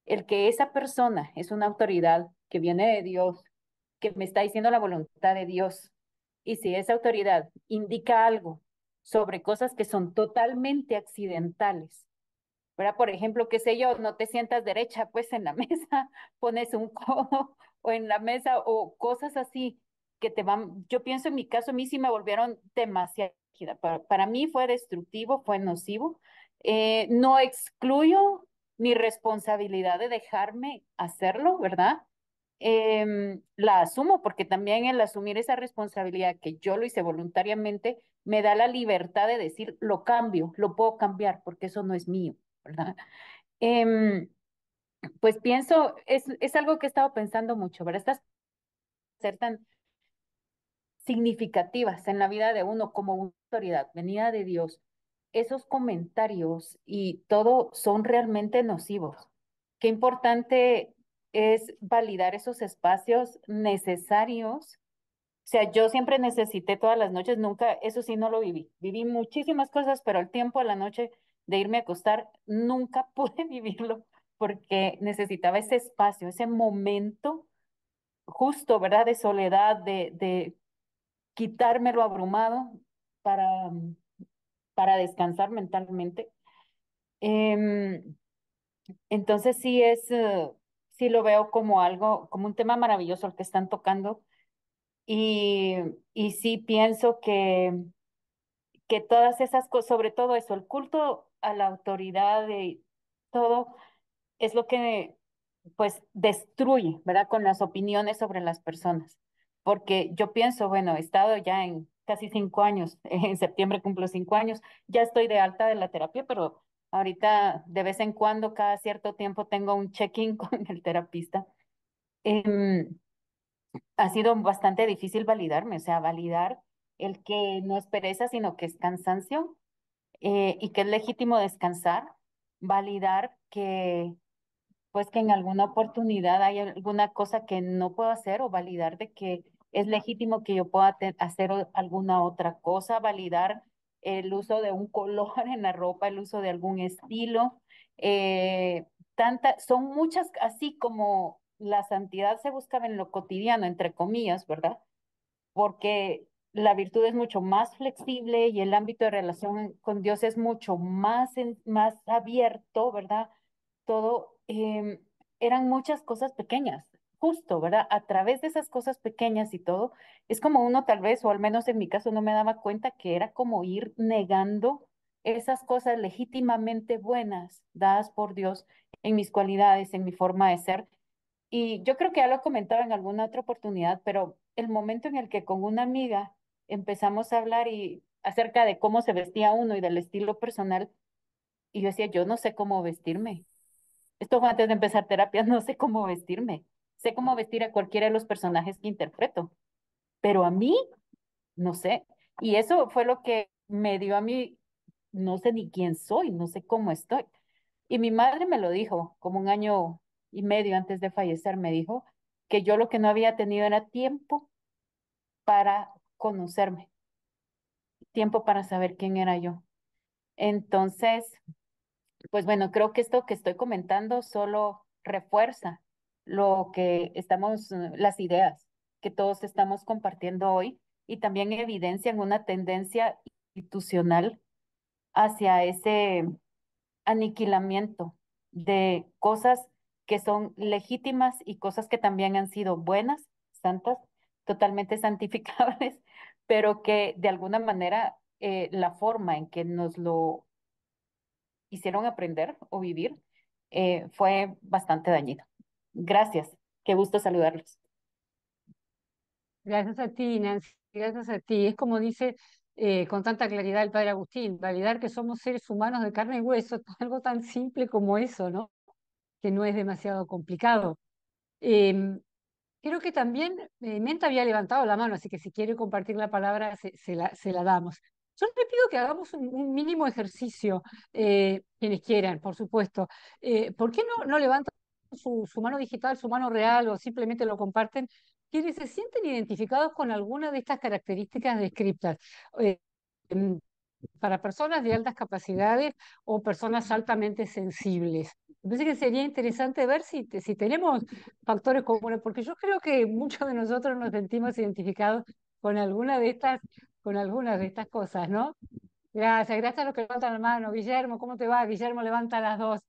el que esa persona es una autoridad que viene de Dios, que me está diciendo la voluntad de Dios, y si esa autoridad indica algo sobre cosas que son totalmente accidentales, ¿verdad? Por ejemplo, qué sé yo, no te sientas derecha, pues en la mesa pones un codo o en la mesa o cosas así que te van, yo pienso en mi caso, a mí sí me volvieron demasiado, para mí fue destructivo, fue nocivo. No excluyo mi responsabilidad de dejarme hacerlo, ¿verdad? La asumo porque también el asumir esa responsabilidad que yo lo hice voluntariamente me da la libertad de decir, lo cambio, lo puedo cambiar porque eso no es mío, ¿verdad? Em, pues pienso, es algo que he estado pensando mucho, ¿verdad? Estas ser tan significativas en la vida de uno como una autoridad venida de Dios, esos comentarios y todo son realmente nocivos. Qué importante es validar esos espacios necesarios. O sea, yo siempre necesité todas las noches, nunca, eso sí no lo viví. Viví muchísimas cosas, pero el tiempo a la noche de irme a acostar, nunca pude vivirlo porque necesitaba ese espacio, ese momento justo, ¿verdad? De soledad, de quitarme lo abrumado para, para descansar mentalmente. Em, entonces sí lo veo como algo, como un tema maravilloso el que están tocando y, y sí pienso que todas esas cosas, sobre todo eso, el culto a la autoridad y todo es lo que pues destruye, ¿verdad? Con las opiniones sobre las personas. Porque yo pienso, bueno, he estado ya en casi 5 años, en septiembre cumplo 5 años, ya estoy de alta de la terapia, pero ahorita de vez en cuando, cada cierto tiempo, tengo un check-in con el terapista. Em, Ha sido bastante difícil validarme, o sea, validar el que no es pereza, sino que es cansancio, y que es legítimo descansar, validar que pues que en alguna oportunidad hay alguna cosa que no puedo hacer o validar de que es legítimo que yo pueda hacer alguna otra cosa, validar el uso de un color en la ropa, el uso de algún estilo. eh, Son muchas, así como la santidad se busca en lo cotidiano, entre comillas, ¿verdad? Porque la virtud es mucho más flexible y el ámbito de relación con Dios es mucho más, más abierto, ¿verdad? Todo, eran muchas cosas pequeñas, justo, ¿verdad? A través de esas cosas pequeñas y todo, es como uno tal vez, o al menos en mi caso no me daba cuenta que era como ir negando esas cosas legítimamente buenas dadas por Dios en mis cualidades, en mi forma de ser, y yo creo que ya lo comentaba en alguna otra oportunidad, pero el momento en el que con una amiga empezamos a hablar y acerca de cómo se vestía uno y del estilo personal, y yo decía, yo no sé cómo vestirme. Esto fue antes de empezar terapia, no sé cómo vestirme. Sé cómo vestir a cualquiera de los personajes que interpreto, pero a mí no sé. Y eso fue lo que me dio a mí, no sé ni quién soy, no sé cómo estoy. Y mi madre me lo dijo, como 1 año y medio antes de fallecer, me dijo que yo lo que no había tenido era tiempo para conocerme, tiempo para saber quién era yo. Entonces, pues bueno, creo que esto que estoy comentando solo refuerza lo que estamos, las ideas que todos estamos compartiendo hoy y también evidencian una tendencia institucional hacia ese aniquilamiento de cosas que son legítimas y cosas que también han sido buenas, santas, totalmente santificables, pero que de alguna manera la forma en que nos lo hicieron aprender o vivir fue bastante dañino. Gracias, qué gusto saludarlos. Gracias a ti, Nancy, gracias a ti. Es como dice con tanta claridad el padre Agustín, validar que somos seres humanos de carne y hueso, algo tan simple como eso, ¿no? Que no es demasiado complicado. Em, creo que también Menta había levantado la mano, así que si quiere compartir la palabra, se la damos. Yo le pido que hagamos un mínimo ejercicio, quienes quieran, por supuesto. ¿Por qué no levantan su mano digital, su mano real, o simplemente lo comparten? Quienes se sienten identificados con alguna de estas características descritas. Eh, em, para personas de altas capacidades o personas altamente sensibles. Me parece que sería interesante ver si tenemos factores comunes, porque yo creo que muchos de nosotros nos sentimos identificados con algunas de estas cosas, ¿no? Gracias a los que levantan la mano. Guillermo, ¿cómo te va? Guillermo levanta las dos.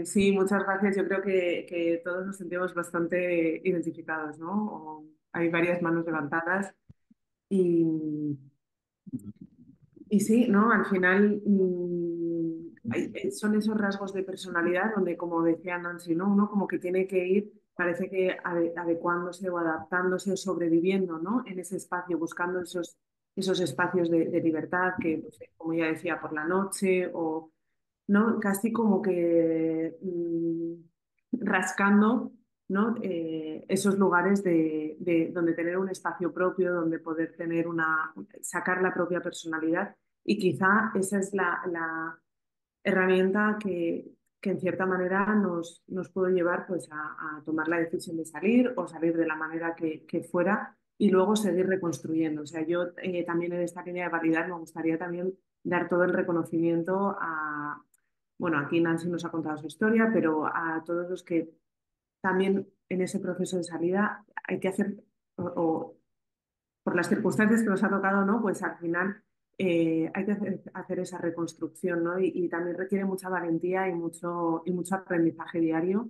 Sí, muchas gracias. Yo creo que todos nos sentimos bastante identificados, ¿no? Hay varias manos levantadas y, y sí, ¿no? Al final son esos rasgos de personalidad donde, como decía Nancy, ¿no? Uno como que tiene que ir, parece que adecuándose o adaptándose o sobreviviendo, ¿no? En ese espacio, buscando esos espacios de libertad que, pues, como ya decía, por la noche o, ¿no? Casi como que rascando, ¿no? Esos lugares donde tener un espacio propio, donde poder sacar la propia personalidad. Y quizá esa es la herramienta que en cierta manera nos puede llevar pues, a tomar la decisión de salir o salir de la manera que fuera y luego seguir reconstruyendo. O sea, yo también en esta línea de validar me gustaría también dar todo el reconocimiento bueno, aquí Nancy nos ha contado su historia, pero a todos los que también en ese proceso de salida hay que hacer, o por las circunstancias que nos ha tocado, ¿no? Pues al final hay que hacer esa reconstrucción, ¿no? Y también requiere mucha valentía y mucho aprendizaje diario.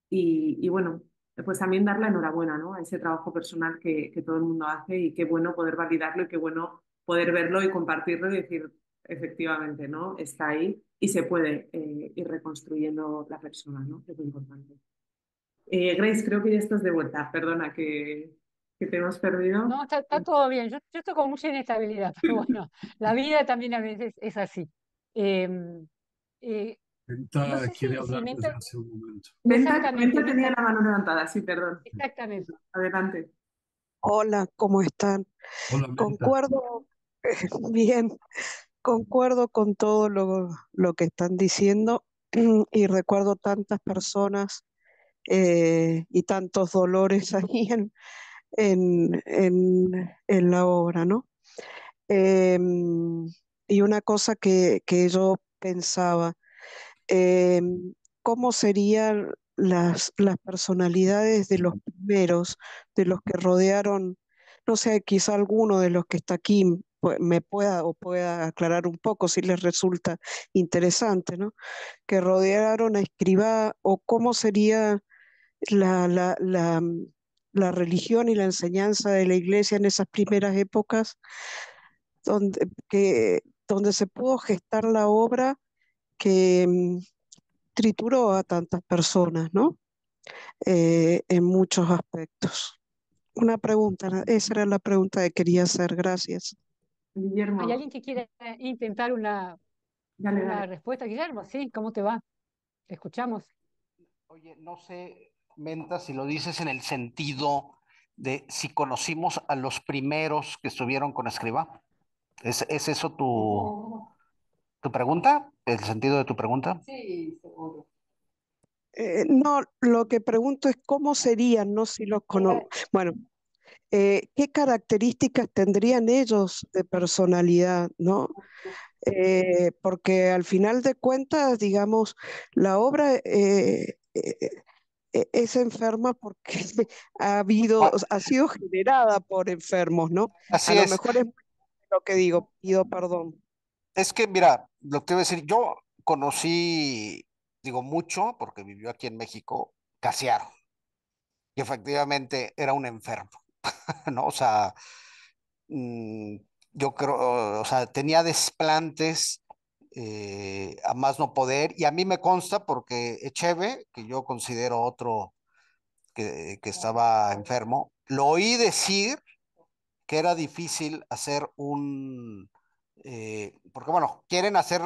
Y bueno, pues también dar la enhorabuena, ¿no? A ese trabajo personal que todo el mundo hace y qué bueno poder validarlo y qué bueno poder verlo y compartirlo y decir, efectivamente, ¿no? Está ahí y se puede ir reconstruyendo la persona, ¿no? Es muy importante. Grace, creo que ya estás de vuelta. Perdona que te hemos perdido. No, está todo bien. Yo estoy con mucha inestabilidad, pero bueno, la vida también a veces es así. Em, eh, no Menta sé quiere si hablar desde Menta, hace un momento. exactamente, Menta tenía Menta, la mano levantada, sí, perdón. exactamente. Adelante. Hola, ¿cómo están? Hola, Menta. Concuerdo, bien, concuerdo con todo lo que están diciendo y recuerdo tantas personas y tantos dolores ahí en la obra, ¿no? Y una cosa que yo pensaba, ¿cómo serían las personalidades de los primeros, de los que rodearon, no sé, quizá alguno de los que está aquí me pueda aclarar un poco si les resulta interesante, ¿no? Que rodearon a Escrivá, o cómo sería la, la, la, la religión y la enseñanza de la iglesia en esas primeras épocas donde se pudo gestar la obra que trituró a tantas personas, ¿no? En muchos aspectos. Una pregunta, esa era la pregunta que quería hacer, gracias. ¿Hay Guillermo, alguien que quiera intentar una, dale, una dale. respuesta? Guillermo, sí, ¿cómo te va? Te escuchamos. Oye, no sé, Menta, si lo dices en el sentido de si conocimos a los primeros que estuvieron con Escribá. ¿Es eso tu pregunta? ¿El sentido de tu pregunta? No, lo que pregunto es cómo serían, no si los conozco. Bueno, ¿qué características tendrían ellos de personalidad, ¿no? Porque al final de cuentas, digamos, la obra es enferma porque ha sido generada por enfermos, ¿no? A Así lo es. mejor es lo que digo, pido perdón. Es que, mira, lo que te voy a decir, yo conocí, digo mucho, porque vivió aquí en México, Casiaro, y efectivamente era un enfermo, ¿no? O sea, mm, yo creo, o sea, tenía desplantes a más no poder, y a mí me consta porque Echeve, que yo considero otro que estaba enfermo, lo oí decir que era difícil hacer porque bueno, quieren hacer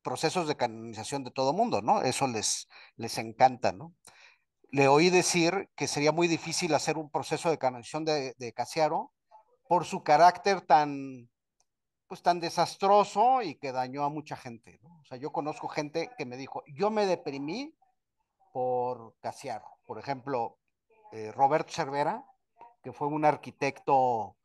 procesos de canonización de todo mundo, ¿no? Eso les encanta, ¿no? le oí decir que sería muy difícil hacer un proceso de canonización de Casiaro por su carácter tan, pues, tan desastroso y que dañó a mucha gente, ¿no? O sea, yo conozco gente que me dijo, yo me deprimí por Casiaro. Por ejemplo, Roberto Cervera, que fue un arquitecto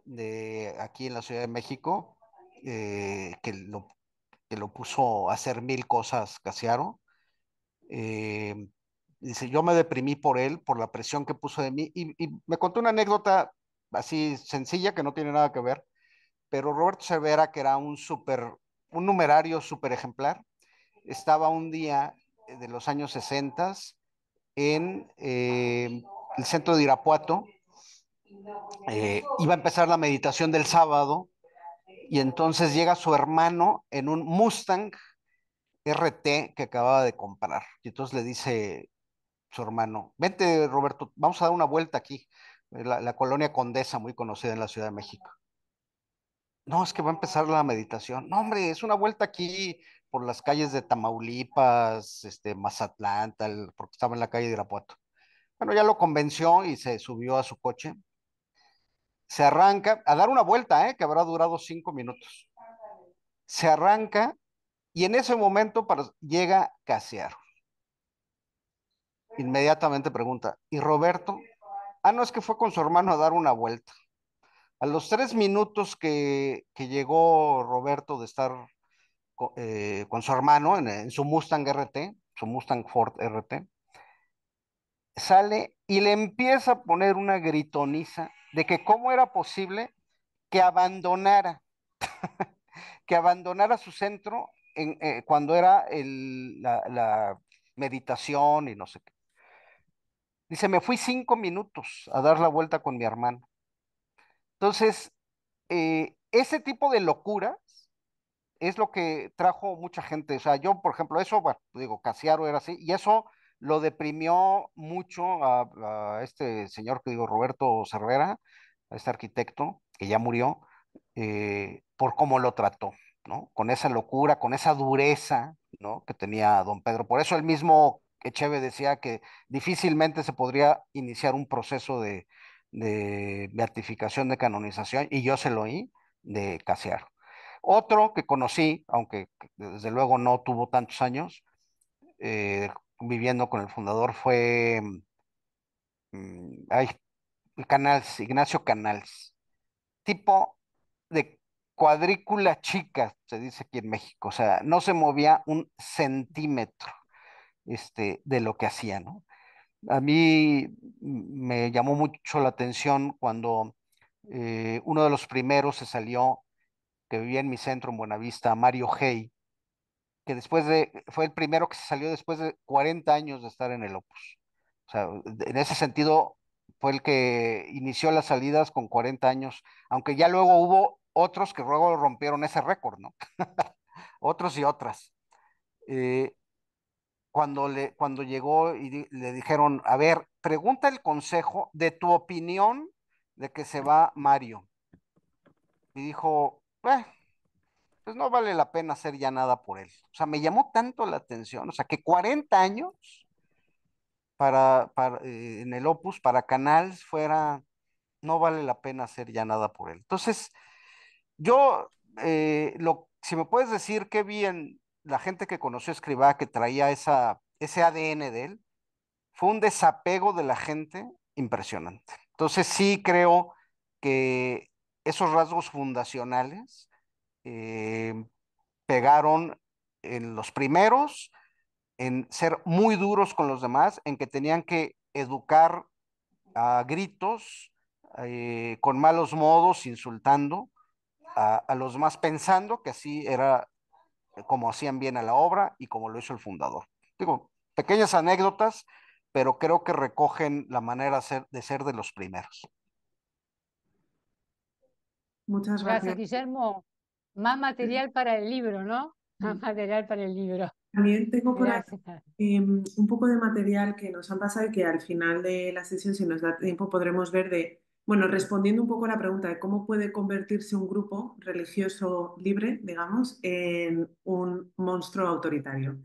de aquí en la Ciudad de México, que lo puso a hacer mil cosas Casiaro. Eh, Dice, yo me deprimí por él, por la presión que puso de mí, y me contó una anécdota así sencilla que no tiene nada que ver, pero Roberto Cervera, que era un numerario súper ejemplar, estaba un día de los años 60 en el centro de Irapuato, iba a empezar la meditación del sábado, y entonces llega su hermano en un Mustang RT que acababa de comprar, y entonces le dice su hermano, vente Roberto, vamos a dar una vuelta aquí, la colonia Condesa, muy conocida en la Ciudad de México. No, es que va a empezar la meditación. No, hombre, es una vuelta aquí por las calles de Tamaulipas, Mazatlán, tal, porque estaba en la calle de Irapuato. Bueno, ya lo convenció y se subió a su coche. Se arranca a dar una vuelta, que habrá durado 5 minutos. Se arranca y en ese momento llega Casiaro. Inmediatamente pregunta, ¿y Roberto? Ah, no, es que fue con su hermano a dar una vuelta. A los 3 minutos que llegó Roberto de estar con su hermano en su Mustang RT, su Mustang Ford RT, sale y le empieza a poner una gritoniza de que cómo era posible que abandonara, que abandonara su centro cuando era la meditación y no sé qué. Dice, me fui 5 minutos a dar la vuelta con mi hermano. Entonces, ese tipo de locuras es lo que trajo mucha gente. O sea, yo, por ejemplo, eso, bueno, digo, Casiaro era así, y eso lo deprimió mucho a este señor que digo, Roberto Cervera, a este arquitecto que ya murió, por cómo lo trató, ¿no? Con esa locura, con esa dureza, ¿no? Que tenía don Pedro. Por eso el mismo Echeve decía que difícilmente se podría iniciar un proceso de beatificación, de canonización, y yo se lo oí de Casiaro. Otro que conocí, aunque desde luego no tuvo tantos años viviendo con el fundador, fue ay, Canals, Ignacio Canals, tipo de cuadrícula chica, se dice aquí en México, o sea, no se movía un centímetro de lo que hacía, ¿no? A mí me llamó mucho la atención cuando uno de los primeros se salió, que vivía en mi centro en Buenavista, Mario Hey, que fue el primero que se salió después de 40 años de estar en el Opus. O sea, en ese sentido fue el que inició las salidas con 40 años, aunque ya luego hubo otros que luego rompieron ese récord, ¿no? Otros y otras. Eh, cuando llegó y le dijeron, a ver, pregunta el consejo de tu opinión de que se va Mario. Y dijo, pues no vale la pena hacer ya nada por él. O sea, me llamó tanto la atención, o sea, que 40 años en el Opus, para Canals, no vale la pena hacer ya nada por él. Entonces, yo, si me puedes decir qué vi en la gente que conoció a Escribá, que traía ese ADN de él, fue un desapego de la gente impresionante. Entonces, sí creo que esos rasgos fundacionales, eh, pegaron en los primeros, en ser muy duros con los demás, en que tenían que educar a gritos, con malos modos, insultando a los demás, pensando que así era como hacían bien a la obra y como lo hizo el fundador. Digo, pequeñas anécdotas, pero creo que recogen la manera de ser de los primeros. Muchas Gracias, gracias. Guillermo. Más material para el libro, ¿no? Más material para el libro. También tengo por aquí Gracias. un poco de material que nos han pasado y que al final de la sesión, si nos da tiempo, podremos ver bueno, respondiendo un poco a la pregunta de cómo puede convertirse un grupo religioso libre, digamos, en un monstruo autoritario.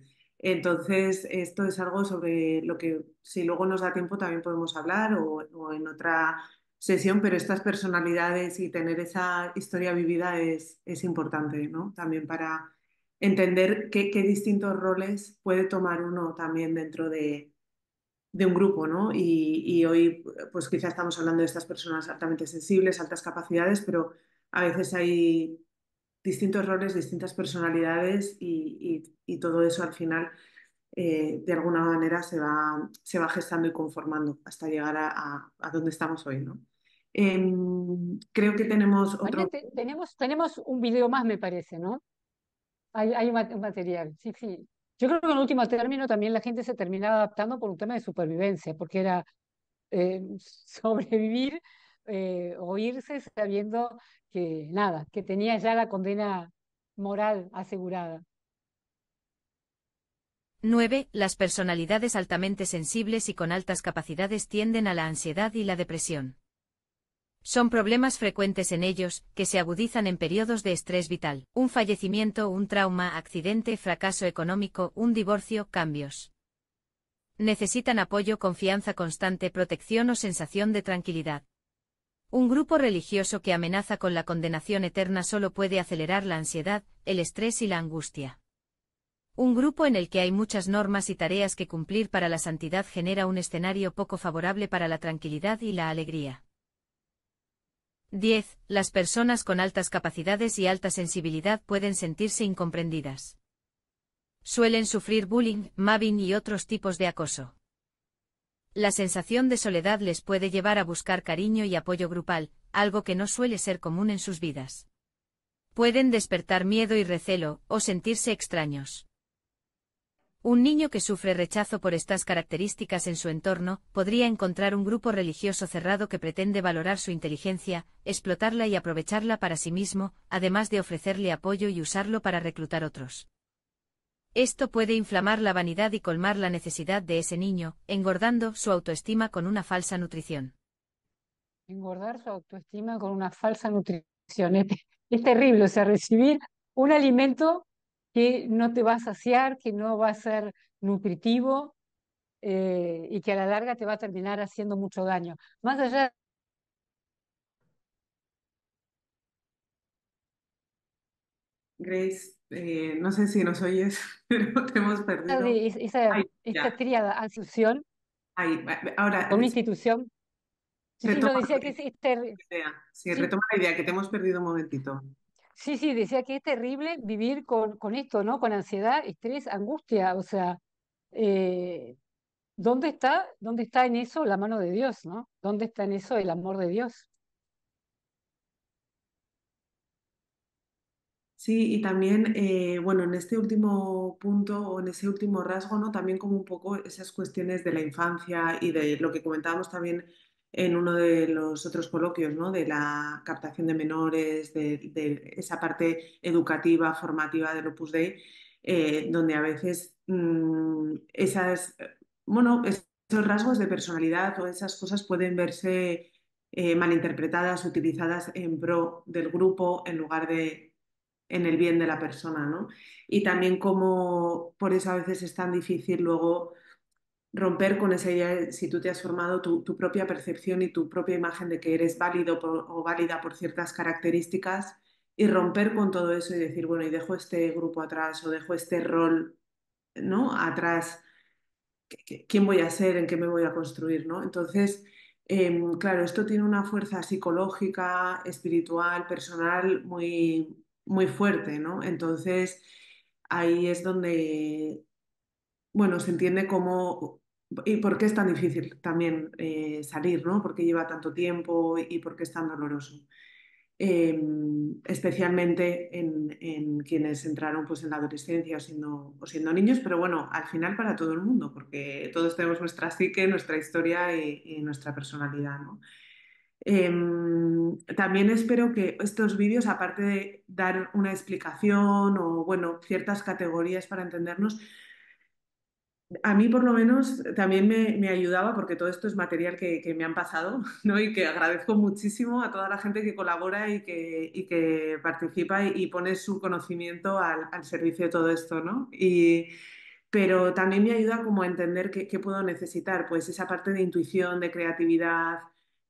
Entonces, esto es algo sobre lo que, si luego nos da tiempo, también podemos hablar o en otra sesión, pero estas personalidades y tener esa historia vivida es importante, ¿no? También para entender qué distintos roles puede tomar uno también dentro de un grupo, ¿no? Y hoy, pues quizá estamos hablando de estas personas altamente sensibles, altas capacidades, pero a veces hay distintos roles, distintas personalidades y todo eso al final, de alguna manera, se va gestando y conformando hasta llegar a donde estamos hoy, ¿no? Creo que tenemos María, otro... tenemos un video más, me parece, ¿no? Hay un material, sí, sí. Yo creo que en último término también la gente se terminaba adaptando por un tema de supervivencia, porque era sobrevivir o irse sabiendo que nada, que tenía ya la condena moral asegurada. 9. Las personalidades altamente sensibles y con altas capacidades tienden a la ansiedad y la depresión. Son problemas frecuentes en ellos, que se agudizan en periodos de estrés vital, un fallecimiento, un trauma, accidente, fracaso económico, un divorcio, cambios. Necesitan apoyo, confianza constante, protección o sensación de tranquilidad. Un grupo religioso que amenaza con la condenación eterna solo puede acelerar la ansiedad, el estrés y la angustia. Un grupo en el que hay muchas normas y tareas que cumplir para la santidad genera un escenario poco favorable para la tranquilidad y la alegría. 10. Las personas con altas capacidades y alta sensibilidad pueden sentirse incomprendidas. Suelen sufrir bullying, mobbing y otros tipos de acoso. La sensación de soledad les puede llevar a buscar cariño y apoyo grupal, algo que no suele ser común en sus vidas. Pueden despertar miedo y recelo, o sentirse extraños. Un niño que sufre rechazo por estas características en su entorno, podría encontrar un grupo religioso cerrado que pretende valorar su inteligencia, explotarla y aprovecharla para sí mismo, además de ofrecerle apoyo y usarlo para reclutar otros. Esto puede inflamar la vanidad y colmar la necesidad de ese niño, engordando su autoestima con una falsa nutrición. Engordar su autoestima con una falsa nutrición. Es terrible, o sea, recibir un alimento que no te va a saciar, que no va a ser nutritivo y que a la larga te va a terminar haciendo mucho daño. Más allá Grace, no sé si nos oyes, pero te hemos perdido. de Ay, esta ya, tríada, ansición ay, ahora, con una institución, sí, sí, no retoma decía que la idea. Sí, sí, retoma la idea, que te hemos perdido un momentito. sí, sí, decía que es terrible vivir con esto, ¿no? Con ansiedad, estrés, angustia, o sea, eh, dónde está en eso la mano de Dios, ¿no? ¿Dónde está en eso el amor de Dios? Sí, y también, bueno, en este último punto o en ese último rasgo, ¿no? También como un poco esas cuestiones de la infancia y de lo que comentábamos también en uno de los otros coloquios, ¿no? De la captación de menores, de esa parte educativa, formativa del Opus Dei, donde a veces bueno, esos rasgos de personalidad o esas cosas pueden verse malinterpretadas, utilizadas en pro del grupo en lugar de en el bien de la persona, ¿no? Y también como por eso a veces es tan difícil luego romper con esa idea de si tú te has formado tu propia percepción y tu propia imagen de que eres válido o válida por ciertas características y romper con todo eso y decir, bueno, y dejo este grupo atrás o dejo este rol, ¿no? Atrás, ¿quién voy a ser? ¿En qué me voy a construir? ¿No? Entonces, claro, esto tiene una fuerza psicológica, espiritual, personal muy, muy fuerte, ¿no? Entonces, ahí es donde, bueno, se entiende cómo y por qué es tan difícil también salir, ¿no? Por qué lleva tanto tiempo y por qué es tan doloroso. Especialmente en quienes entraron pues, en la adolescencia o siendo niños, pero bueno, al final para todo el mundo, porque todos tenemos nuestra psique, nuestra historia y nuestra personalidad, ¿no? También espero que estos vídeos, aparte de dar una explicación o, bueno, ciertas categorías para entendernos, a mí por lo menos también me ayudaba porque todo esto es material que me han pasado, ¿no? Y que agradezco muchísimo a toda la gente que colabora y que participa y pone su conocimiento al servicio de todo esto, ¿no? pero también me ayuda como a entender qué puedo necesitar, pues esa parte de intuición, de creatividad,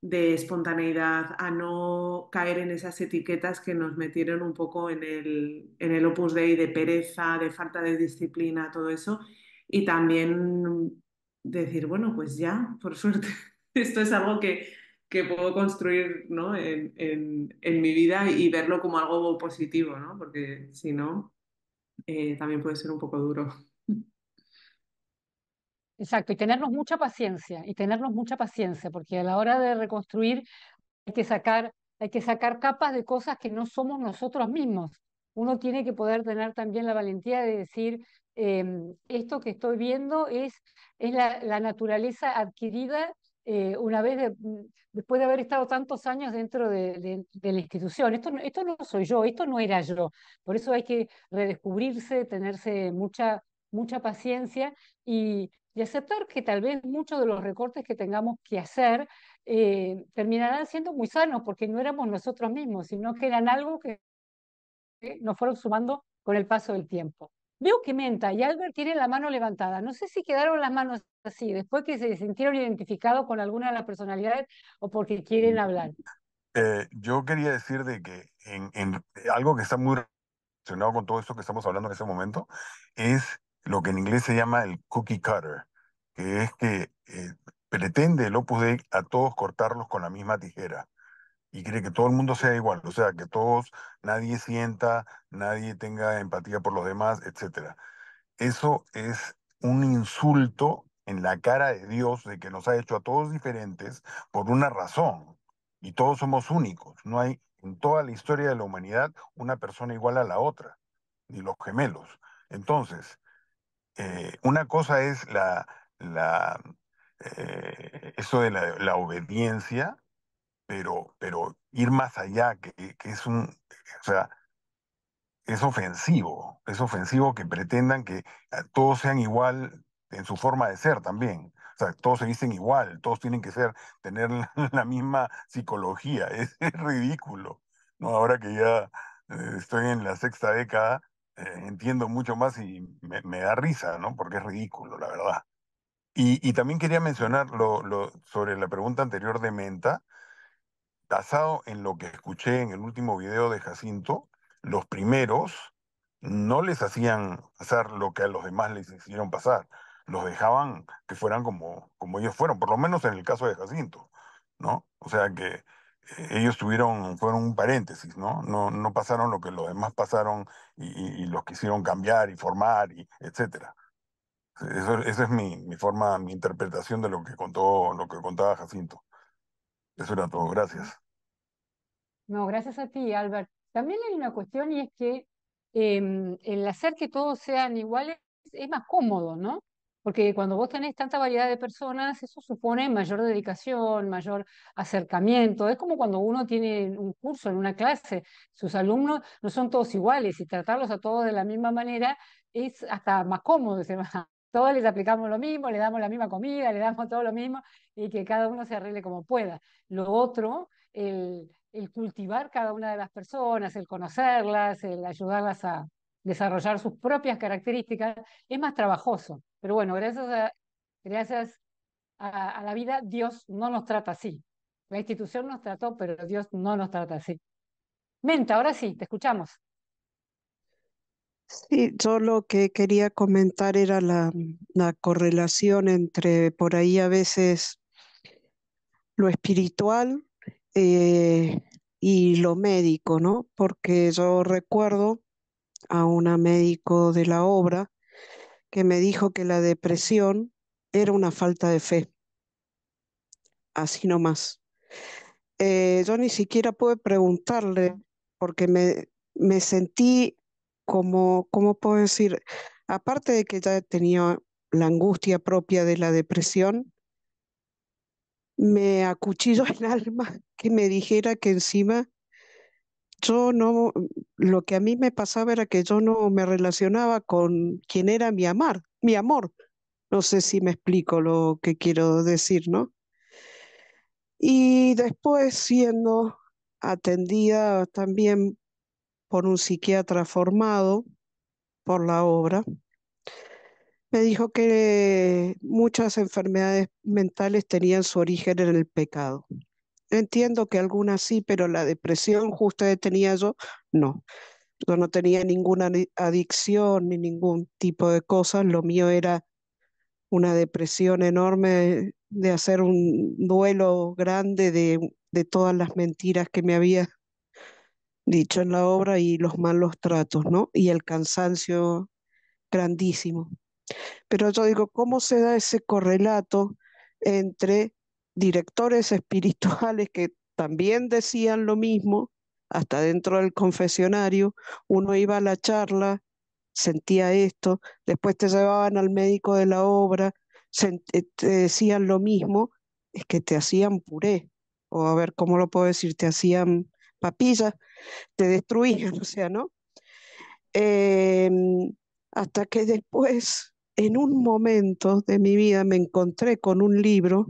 de espontaneidad, a no caer en esas etiquetas que nos metieron un poco en el Opus Dei de pereza, de falta de disciplina, todo eso. Y también decir, bueno, pues ya, por suerte, esto es algo que puedo construir, ¿no? En mi vida y verlo como algo positivo, ¿no? Porque si no, también puede ser un poco duro. Exacto, y tenernos mucha paciencia, porque a la hora de reconstruir hay que sacar capas de cosas que no somos nosotros mismos. Uno tiene que poder tener también la valentía de decir, esto que estoy viendo es la naturaleza adquirida una vez después de haber estado tantos años dentro de la institución. Esto no soy yo, esto no era yo. Por eso hay que redescubrirse, tenerse mucha paciencia y aceptar que tal vez muchos de los recortes que tengamos que hacer terminarán siendo muy sanos porque no éramos nosotros mismos, sino que eran algo que nos fueron sumando con el paso del tiempo. Veo que Menta y Albert tienen la mano levantada. No sé si quedaron las manos así, después que se sintieron identificados con alguna de las personalidades o porque quieren hablar. Yo quería decir de que algo que está muy relacionado con todo esto que estamos hablando en ese momento es lo que en inglés se llama el cookie cutter, que es que pretende el Opus Dei a todos cortarlos con la misma tijera y quiere que todo el mundo sea igual, o sea, que todos, nadie sienta, nadie tenga empatía por los demás, etcétera. Eso es un insulto en la cara de Dios de que nos ha hecho a todos diferentes por una razón. Y todos somos únicos. No hay en toda la historia de la humanidad una persona igual a la otra, ni los gemelos. Entonces, una cosa es eso de la obediencia, pero ir más allá, que es o sea, es ofensivo que pretendan que todos sean igual en su forma de ser también. O sea, todos se visten igual, todos tienen que tener la misma psicología. Es ridículo. ¿No? Ahora que ya estoy en la sexta década, entiendo mucho más y me da risa, ¿no? Porque es ridículo, la verdad. Y también quería mencionar sobre la pregunta anterior de Menta. Basado en lo que escuché en el último video de Jacinto, los primeros no les hacían pasar lo que a los demás les hicieron pasar, los dejaban que fueran como ellos fueron, por lo menos en el caso de Jacinto, ¿no? O sea que ellos fueron un paréntesis, ¿no? No pasaron lo que los demás pasaron y los quisieron cambiar y formar, y etcétera. Esa es mi forma, mi interpretación de lo que contaba Jacinto. Eso era todo, gracias. No, gracias a ti, Albert. También hay una cuestión y es que el hacer que todos sean iguales es más cómodo, ¿no? Porque cuando vos tenés tanta variedad de personas, eso supone mayor dedicación, mayor acercamiento. Es como cuando uno tiene un curso en una clase, sus alumnos no son todos iguales y tratarlos a todos de la misma manera es hasta más cómodo. Todos les aplicamos lo mismo, le damos la misma comida, le damos todo lo mismo y que cada uno se arregle como pueda. Lo otro, el cultivar cada una de las personas, el conocerlas, el ayudarlas a desarrollar sus propias características, es más trabajoso. Pero bueno, gracias a la vida, Dios no nos trata así. La institución nos trató, pero Dios no nos trata así. Menta, ahora sí, te escuchamos. Sí, yo lo que quería comentar era la correlación entre por ahí a veces lo espiritual eh, y lo médico, ¿no? Porque yo recuerdo a una médico de la obra que me dijo que la depresión era una falta de fe, así nomás. Yo ni siquiera pude preguntarle porque me sentí como, ¿cómo puedo decir? Aparte de que ya tenía la angustia propia de la depresión, me acuchilló el alma que me dijera que encima yo no, lo que a mí me pasaba era que yo no me relacionaba con quien era mi amor. No sé si me explico lo que quiero decir, ¿no? Y después siendo atendida también por un psiquiatra formado por la obra, Me dijo que muchas enfermedades mentales tenían su origen en el pecado. Entiendo que algunas sí, pero la depresión justo que tenía yo, no. Yo no tenía ninguna adicción ni ningún tipo de cosas. Lo mío era una depresión enorme de hacer un duelo grande de todas las mentiras que me había dicho en la obra y los malos tratos, ¿no? Y el cansancio grandísimo. Pero yo digo, ¿cómo se da ese correlato entre directores espirituales que también decían lo mismo, hasta dentro del confesionario? Uno iba a la charla, sentía esto, después te llevaban al médico de la obra, te decían lo mismo, es que te hacían puré, o a ver, ¿cómo lo puedo decir? Te hacían papilla, te destruían, o sea, ¿no? Em, Hasta que después, en un momento de mi vida, me encontré con un libro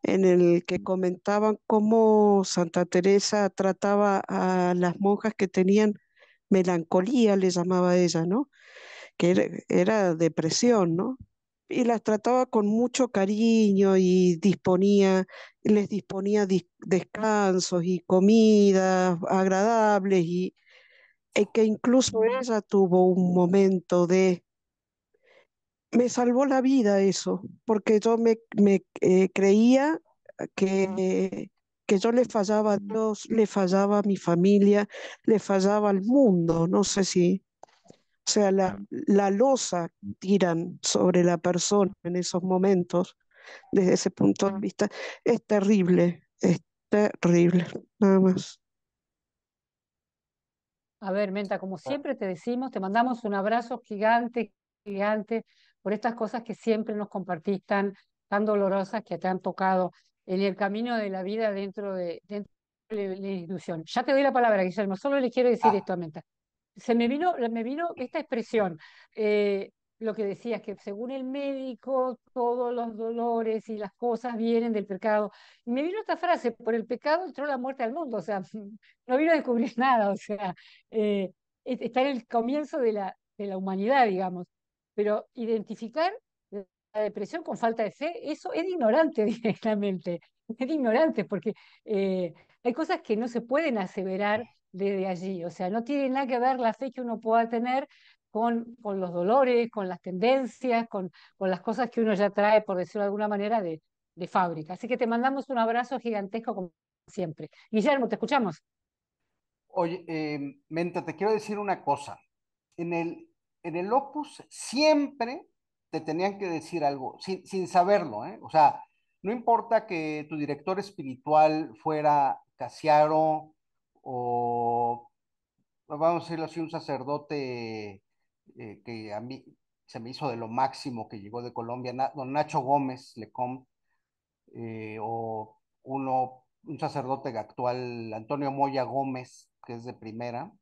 en el que comentaban cómo Santa Teresa trataba a las monjas que tenían melancolía, le llamaba ella, ¿no? Que era depresión, ¿no? Y las trataba con mucho cariño y les disponía descansos y comidas agradables y que incluso ella tuvo un momento me salvó la vida eso, porque yo me creía que, que yo le fallaba a Dios, le fallaba a mi familia, le fallaba al mundo, no sé si, o sea, la losa tiran sobre la persona en esos momentos, desde ese punto de vista, es terrible, nada más. A ver, Menta, como siempre te decimos, te mandamos un abrazo gigante, gigante, por estas cosas que siempre nos compartís tan dolorosas que te han tocado en el camino de la vida dentro de la institución. Ya te doy la palabra, Guillermo, solo le quiero decir Ah, esto a Menta. Me vino esta expresión, lo que decías, que según el médico todos los dolores y las cosas vienen del pecado. Y me vino esta frase, por el pecado entró la muerte al mundo, o sea, no vino a descubrir nada, o sea, eh, está en el comienzo de la humanidad, digamos. Pero identificar la depresión con falta de fe, eso es de ignorante directamente, es de ignorante, porque hay cosas que no se pueden aseverar desde allí. O sea, no tiene nada que ver la fe que uno pueda tener con los dolores, con las tendencias, con las cosas que uno ya trae, por decirlo de alguna manera, de fábrica. Así que te mandamos un abrazo gigantesco como siempre. Guillermo, te escuchamos. oye, Menta, te quiero decir una cosa. En en el Opus siempre te tenían que decir algo, sin saberlo, ¿eh? O sea, no importa que tu director espiritual fuera Casiaro o, vamos a decirlo así, un sacerdote que a mí se me hizo de lo máximo que llegó de Colombia, don Nacho Gómez Lecom, o un sacerdote actual, Antonio Moya Gómez, que es de primera,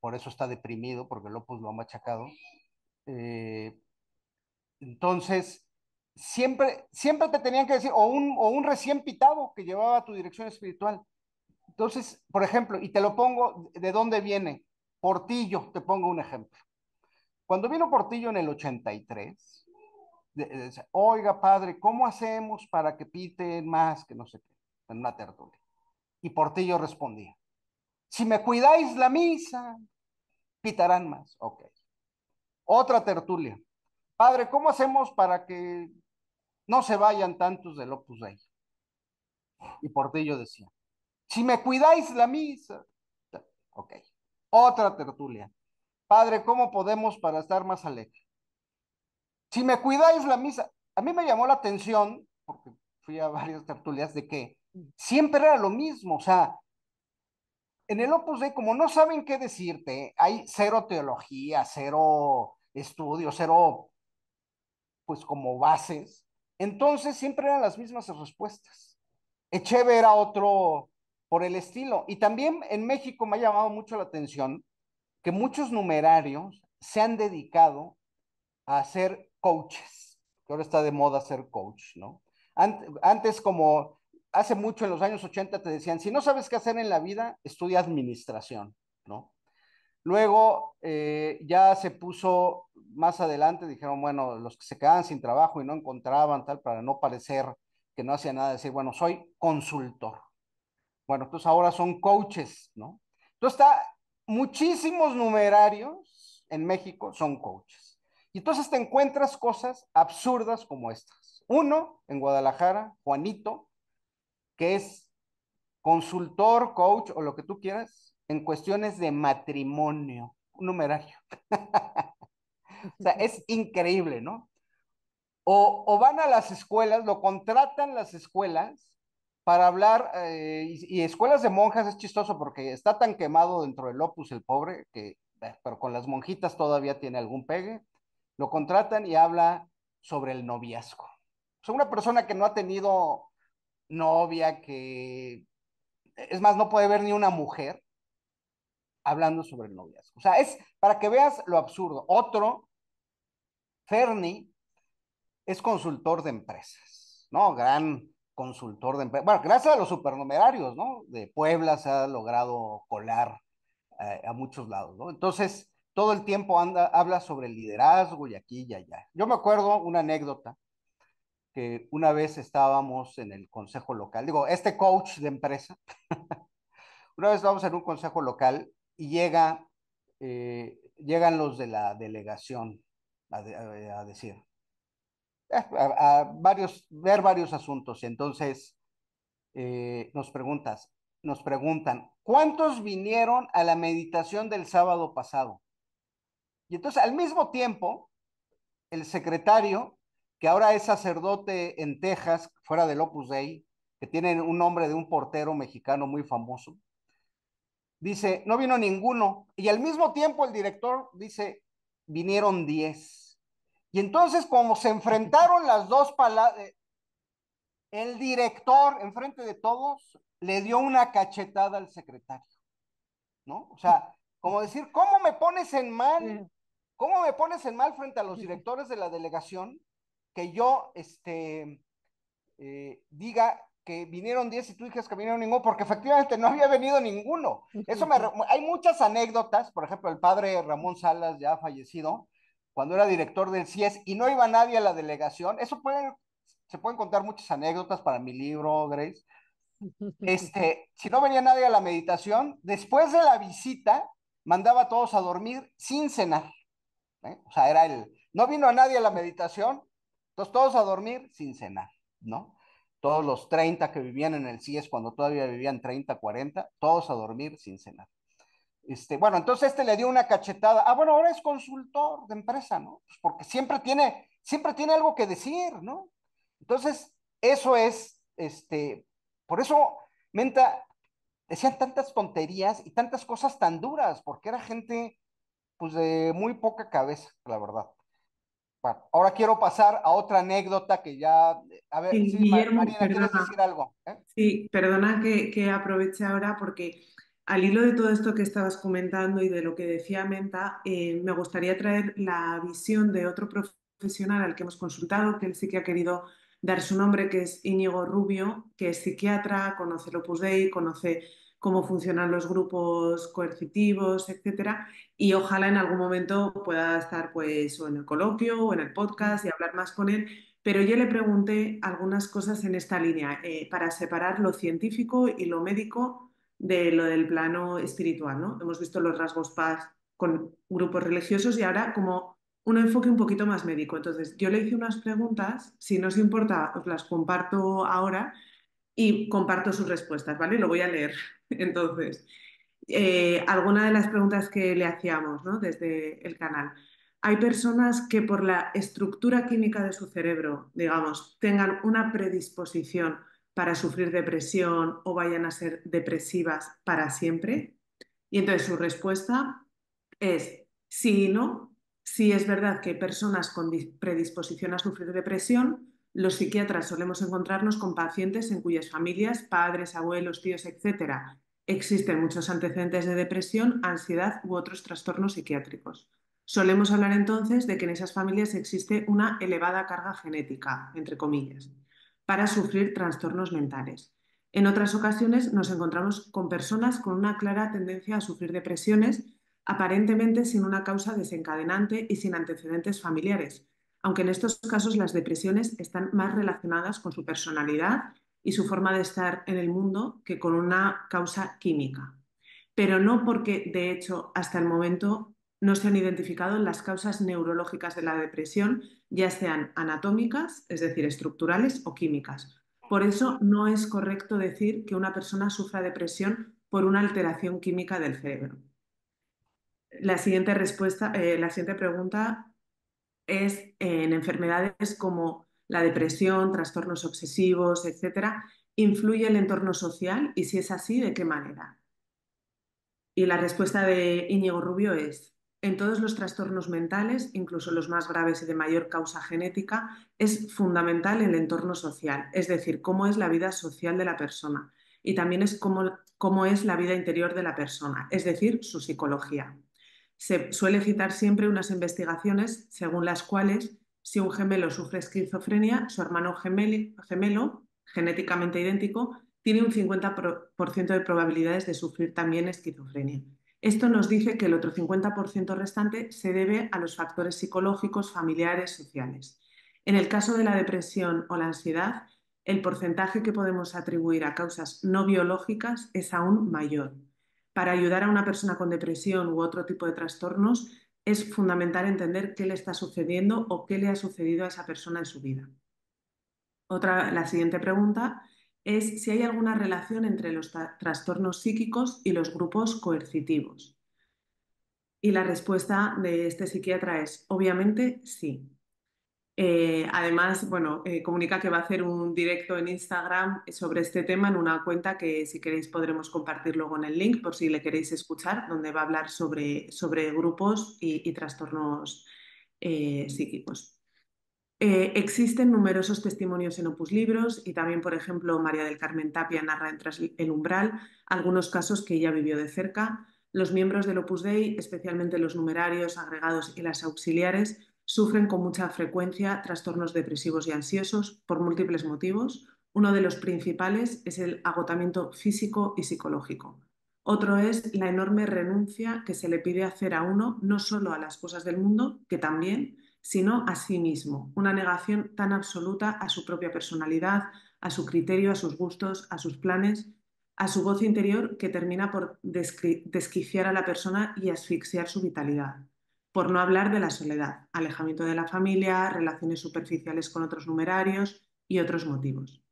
por eso está deprimido, porque el Opus lo ha machacado. Eh, entonces, siempre te tenían que decir, o un recién pitado que llevaba tu dirección espiritual. Entonces, por ejemplo, y te lo pongo, ¿de dónde viene? Portillo, te pongo un ejemplo. Cuando vino Portillo en el 83, oiga, padre, ¿cómo hacemos para que piten más que no sé qué? En una tertulia. Y Portillo respondía, si me cuidáis la misa, pitarán más. Ok. Otra tertulia. Padre, ¿cómo hacemos para que no se vayan tantos del Opus Dei? Y Portillo decía, si me cuidáis la misa. Ok. Otra tertulia. Padre, ¿cómo podemos para estar más alegre? Si me cuidáis la misa. A mí me llamó la atención, porque fui a varias tertulias, de que siempre era lo mismo. O sea, en el Opus Dei, como no saben qué decirte, hay cero teología, cero estudio, cero, pues como bases. Entonces siempre eran las mismas respuestas. Echeve era otro por el estilo. Y también en México me ha llamado mucho la atención que muchos numerarios se han dedicado a ser coaches, que ahora está de moda ser coach, ¿no? Antes, como hace mucho, en los años 80, te decían, si no sabes qué hacer en la vida, estudia administración, ¿no? Luego ya se puso más adelante, dijeron, bueno, los que se quedaban sin trabajo y no encontraban tal, para no parecer que no hacía nada, decir, bueno, soy consultor. Bueno, entonces ahora son coaches, ¿no? Entonces está, muchísimos numerarios en México son coaches. Y entonces te encuentras cosas absurdas como estas. Uno, en Guadalajara, Juanito, que es consultor, coach o lo que tú quieras, en cuestiones de matrimonio, un numerario. O sea, es increíble, ¿no? O van a las escuelas, lo contratan las escuelas para hablar, y escuelas de monjas es chistoso porque está tan quemado dentro del Opus el pobre, que, pero con las monjitas todavía tiene algún pegue, lo contratan y habla sobre el noviazgo. O sea, una persona que no ha tenido novia, que es más, no puede ver ni una mujer hablando sobre el noviazgo. O sea, es para que veas lo absurdo. Otro, Ferni, es consultor de empresas, ¿no? Gran consultor de empresas. Bueno, gracias a los supernumerarios, ¿no? De Puebla se ha logrado colar a muchos lados, ¿no? Entonces, todo el tiempo habla sobre el liderazgo y aquí y allá. Yo me acuerdo una anécdota que una vez estábamos en el consejo local, digo, este coach de empresa, una vez estábamos en un consejo local y llegan los de la delegación a decir, ver varios asuntos. Y entonces nos preguntan, ¿cuántos vinieron a la meditación del sábado pasado? Y entonces al mismo tiempo, el secretario, que ahora es sacerdote en Texas, fuera del Opus Dei, que tiene un nombre de un portero mexicano muy famoso, dice, no vino ninguno. Y al mismo tiempo el director dice, vinieron 10. Y entonces como se enfrentaron las dos palabras, el director, enfrente de todos, le dio una cachetada al secretario, ¿no? O sea, como decir, ¿cómo me pones en mal? ¿Cómo me pones en mal frente a los directores de la delegación que yo, diga que vinieron 10 y tú dijes que vinieron ninguno? Porque efectivamente no había venido ninguno. Hay muchas anécdotas, por ejemplo, el padre Ramón Salas, ya fallecido, cuando era director del CIES y no iba nadie a la delegación. Se pueden contar muchas anécdotas para mi libro, Grace. Si no venía nadie a la meditación, después de la visita, mandaba a todos a dormir sin cenar. O sea, no vino a nadie a la meditación, entonces todos a dormir sin cenar, ¿no? Todos los 30 que vivían en el CIES, cuando todavía vivían 30, 40, todos a dormir sin cenar. Bueno, entonces le dio una cachetada. Ah, bueno, ahora es consultor de empresa, ¿no? Pues porque siempre tiene algo que decir, ¿no? Entonces, eso es, por eso, Menta, decían tantas tonterías y tantas cosas tan duras, porque era gente, pues, de muy poca cabeza, la verdad. Bueno, ahora quiero pasar a otra anécdota que ya, a ver, Sí, sí, Guillermo, Marina, ¿quieres perdona. decir algo? Sí, perdona que aproveche ahora porque al hilo de todo esto que estabas comentando y de lo que decía Menta, me gustaría traer la visión de otro profesional al que hemos consultado, que él sí que ha querido dar su nombre, que es Íñigo Rubio, que es psiquiatra, conoce el Opus Dei, conoce cómo funcionan los grupos coercitivos, etcétera, y ojalá en algún momento pueda estar pues o en el coloquio o en el podcast y hablar más con él, pero yo le pregunté algunas cosas en esta línea, para separar lo científico y lo médico de lo del plano espiritual, ¿no? Hemos visto los rasgos paz con grupos religiosos y ahora como un enfoque un poquito más médico. Entonces, yo le hice unas preguntas, si no os importa, os las comparto ahora y comparto sus respuestas, ¿vale? Lo voy a leer. Entonces, alguna de las preguntas que le hacíamos, ¿no? Desde el canal. Hay personas que por la estructura química de su cerebro, digamos, tengan una predisposición para sufrir depresión o vayan a ser depresivas para siempre. Y entonces su respuesta es sí y no. Si es verdad que hay personas con predisposición a sufrir depresión, los psiquiatras solemos encontrarnos con pacientes en cuyas familias, padres, abuelos, tíos, etcétera, existen muchos antecedentes de depresión, ansiedad u otros trastornos psiquiátricos. Solemos hablar entonces de que en esas familias existe una elevada carga genética, entre comillas, para sufrir trastornos mentales. En otras ocasiones nos encontramos con personas con una clara tendencia a sufrir depresiones, aparentemente sin una causa desencadenante y sin antecedentes familiares, aunque en estos casos las depresiones están más relacionadas con su personalidad y su forma de estar en el mundo que con una causa química. Pero no porque, de hecho, hasta el momento no se han identificado las causas neurológicas de la depresión, ya sean anatómicas, es decir, estructurales o químicas. Por eso no es correcto decir que una persona sufra depresión por una alteración química del cerebro. La siguiente la siguiente pregunta es en enfermedades como la depresión, trastornos obsesivos, etcétera, ¿influye el entorno social? Y si es así, ¿de qué manera? Y la respuesta de Íñigo Rubio es, en todos los trastornos mentales, incluso los más graves y de mayor causa genética, es fundamental el entorno social, es decir, cómo es la vida social de la persona y también es cómo es la vida interior de la persona, es decir, su psicología. Se suele citar siempre unas investigaciones según las cuales si un gemelo sufre esquizofrenia, su hermano gemelo, genéticamente idéntico, tiene un 50% de probabilidades de sufrir también esquizofrenia. Esto nos dice que el otro 50% restante se debe a los factores psicológicos, familiares, sociales. En el caso de la depresión o la ansiedad, el porcentaje que podemos atribuir a causas no biológicas es aún mayor. Para ayudar a una persona con depresión u otro tipo de trastornos, es fundamental entender qué le está sucediendo o qué le ha sucedido a esa persona en su vida. La siguiente pregunta es si hay alguna relación entre los trastornos psíquicos y los grupos coercitivos. Y la respuesta de este psiquiatra es, obviamente, sí. Además, comunica que va a hacer un directo en Instagram sobre este tema en una cuenta que si queréis podremos compartir luego en el link por si le queréis escuchar, donde va a hablar sobre grupos y trastornos psíquicos. Existen numerosos testimonios en Opus Libros y también, por ejemplo, María del Carmen Tapia narra en Tras el Umbral algunos casos que ella vivió de cerca. Los miembros del Opus Dei, especialmente los numerarios, agregados y las auxiliares, sufren con mucha frecuencia trastornos depresivos y ansiosos por múltiples motivos. Uno de los principales es el agotamiento físico y psicológico. Otro es la enorme renuncia que se le pide hacer a uno, no solo a las cosas del mundo, que también, sino a sí mismo, una negación tan absoluta a su propia personalidad, a su criterio, a sus gustos, a sus planes, a su voz interior que termina por desquiciar a la persona y asfixiar su vitalidad. Por no hablar de la soledad, alejamiento de la familia, relaciones superficiales con otros numerarios y otros motivos.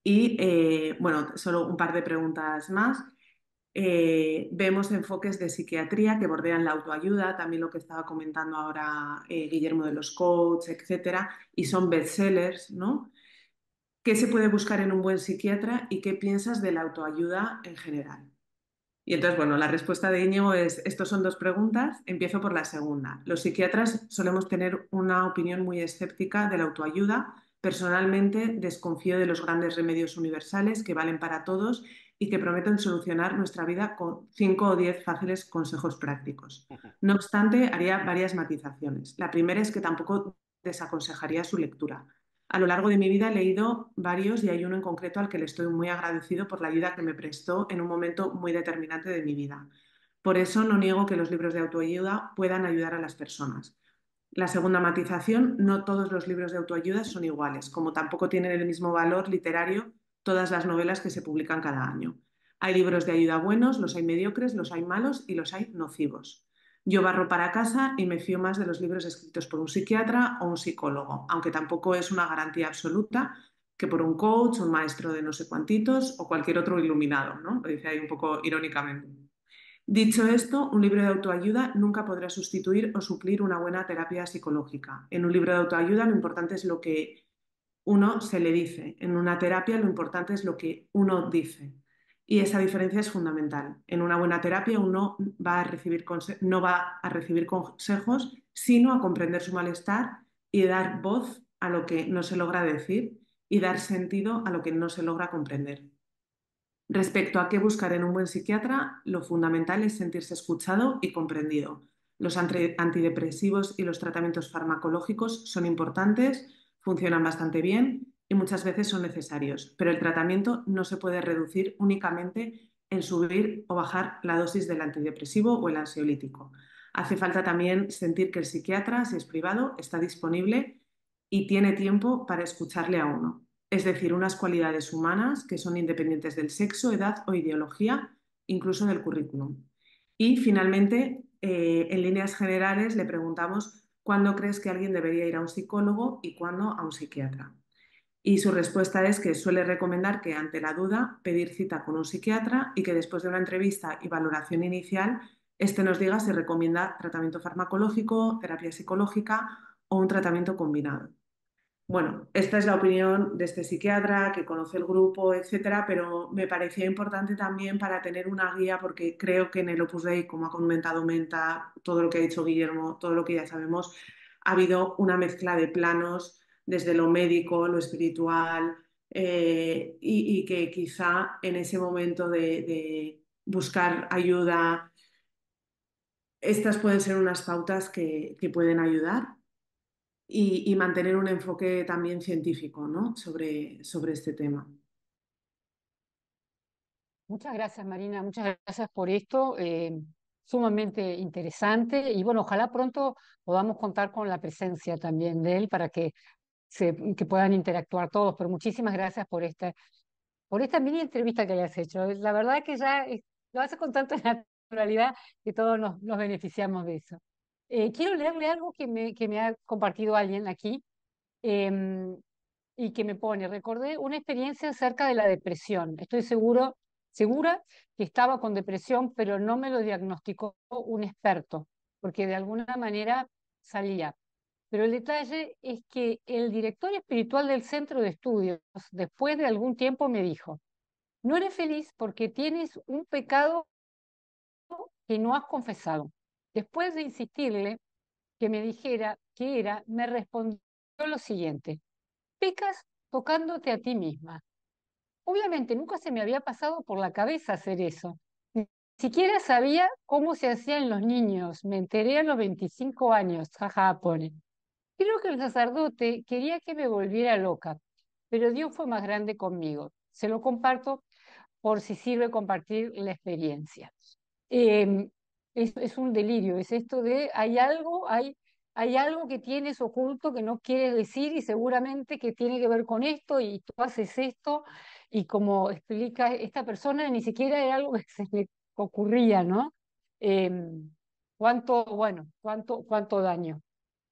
Y solo un par de preguntas más. Vemos enfoques de psiquiatría que bordean la autoayuda, también lo que estaba comentando ahora Guillermo de los coaches, etcétera, y son bestsellers, ¿no? ¿Qué se puede buscar en un buen psiquiatra y qué piensas de la autoayuda en general? Y entonces, la respuesta de Íñigo es, estos son dos preguntas, empiezo por la segunda. Los psiquiatras solemos tener una opinión muy escéptica de la autoayuda. Personalmente, desconfío de los grandes remedios universales que valen para todos y que prometen solucionar nuestra vida con 5 o 10 fáciles consejos prácticos. No obstante, haría varias matizaciones. La primera es que tampoco desaconsejaría su lectura. A lo largo de mi vida he leído varios y hay uno en concreto al que le estoy muy agradecido por la ayuda que me prestó en un momento muy determinante de mi vida. Por eso no niego que los libros de autoayuda puedan ayudar a las personas. La segunda matización, no todos los libros de autoayuda son iguales, como tampoco tienen el mismo valor literario todas las novelas que se publican cada año. Hay libros de ayuda buenos, los hay mediocres, los hay malos y los hay nocivos. Yo barro para casa y me fío más de los libros escritos por un psiquiatra o un psicólogo, aunque tampoco es una garantía absoluta que por un coach, un maestro de no sé cuantitos o cualquier otro iluminado, ¿no? Lo dice ahí un poco irónicamente. Dicho esto, un libro de autoayuda nunca podrá sustituir o suplir una buena terapia psicológica. En un libro de autoayuda lo importante es lo que uno se le dice. En una terapia lo importante es lo que uno dice. Y esa diferencia es fundamental. En una buena terapia uno no va a recibir consejos, sino a comprender su malestar y dar voz a lo que no se logra decir y dar sentido a lo que no se logra comprender. Respecto a qué buscar en un buen psiquiatra, lo fundamental es sentirse escuchado y comprendido. Los antidepresivos y los tratamientos farmacológicos son importantes, funcionan bastante bien y muchas veces son necesarios, pero el tratamiento no se puede reducir únicamente en subir o bajar la dosis del antidepresivo o el ansiolítico. Hace falta también sentir que el psiquiatra, si es privado, está disponible y tiene tiempo para escucharle a uno. Es decir, unas cualidades humanas que son independientes del sexo, edad o ideología, incluso del currículum. Y finalmente, en líneas generales, le preguntamos cuándo crees que alguien debería ir a un psicólogo y cuándo a un psiquiatra. Y su respuesta es que suele recomendar que ante la duda pedir cita con un psiquiatra y que después de una entrevista y valoración inicial, este nos diga si recomienda tratamiento farmacológico, terapia psicológica o un tratamiento combinado. Bueno, esta es la opinión de este psiquiatra que conoce el grupo, etcétera, pero me parecía importante también para tener una guía porque creo que en el Opus Dei, como ha comentado Menta, todo lo que ha dicho Guillermo, todo lo que ya sabemos, ha habido una mezcla de planos desde lo médico, lo espiritual, y que quizá en ese momento de buscar ayuda, estas pueden ser unas pautas que pueden ayudar y mantener un enfoque también científico, ¿no? sobre este tema. Muchas gracias, Marina, muchas gracias por esto, sumamente interesante y bueno, ojalá pronto podamos contar con la presencia también de él para que puedan interactuar todos, pero muchísimas gracias por esta mini entrevista que hayas hecho. La verdad que ya lo hace con tanta naturalidad que todos nos beneficiamos de eso. Quiero leerle algo que me ha compartido alguien aquí. em, y que me pone, recordé una experiencia acerca de la depresión. Estoy segura que estaba con depresión, pero no me lo diagnosticó un experto, porque de alguna manera salía. Pero el detalle es que el director espiritual del centro de estudios, después de algún tiempo, me dijo, no eres feliz porque tienes un pecado que no has confesado. Después de insistirle que me dijera qué era, me respondió lo siguiente, pecas tocándote a ti misma. Obviamente nunca se me había pasado por la cabeza hacer eso. Ni siquiera sabía cómo se hacía en los niños. Me enteré a los 25 años, jaja, pone. Creo que el sacerdote quería que me volviera loca, pero Dios fue más grande conmigo. Se lo comparto por si sirve compartir la experiencia. Eh, es un delirio, es esto de hay algo que tienes oculto que no quieres decir y seguramente que tiene que ver con esto y tú haces esto y como explica esta persona, ni siquiera era algo que se le ocurría, ¿no? Eh, cuánto daño.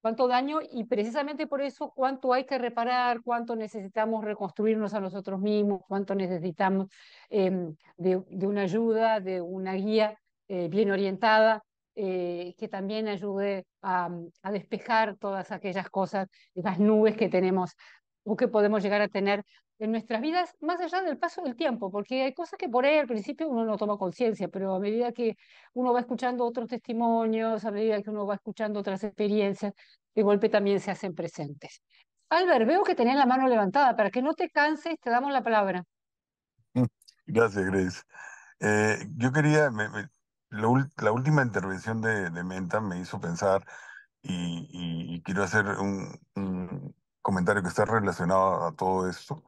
Cuánto daño y precisamente por eso cuánto hay que reparar, cuánto necesitamos reconstruirnos a nosotros mismos, cuánto necesitamos de una ayuda, de una guía bien orientada, que también ayude a despejar todas aquellas cosas, las nubes que tenemos o que podemos llegar a tener en nuestras vidas, más allá del paso del tiempo, porque hay cosas que por ahí al principio uno no toma conciencia, pero a medida que uno va escuchando otros testimonios, a medida que uno va escuchando otras experiencias, de golpe también se hacen presentes. Albert, veo que tenés la mano levantada. Para que no te canses, te damos la palabra. Gracias, Grace. Yo quería, la última intervención de Menta me hizo pensar y quiero hacer un comentario que está relacionado a todo esto.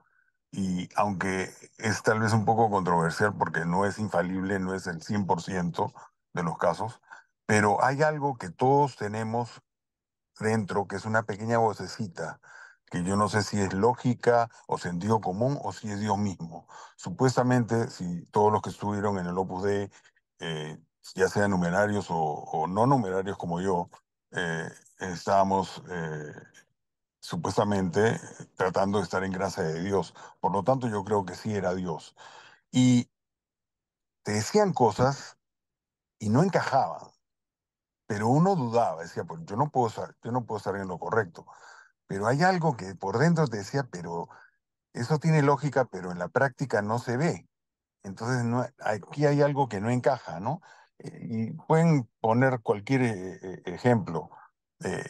Y aunque es tal vez un poco controversial porque no es infalible, no es el 100% de los casos, pero hay algo que todos tenemos dentro, que es una pequeña vocecita, que yo no sé si es lógica o sentido común o si es Dios mismo. Supuestamente, si todos los que estuvieron en el Opus Dei, ya sean numerarios o no numerarios como yo, estábamos supuestamente tratando de estar en gracia de Dios. Por lo tanto, yo creo que sí era Dios. Y te decían cosas y no encajaban, pero uno dudaba, decía, pues yo no puedo estar en lo correcto. Pero hay algo que por dentro te decía, pero eso tiene lógica, pero en la práctica no se ve. Entonces, aquí hay algo que no encaja, ¿no? Y pueden poner cualquier ejemplo. Eh,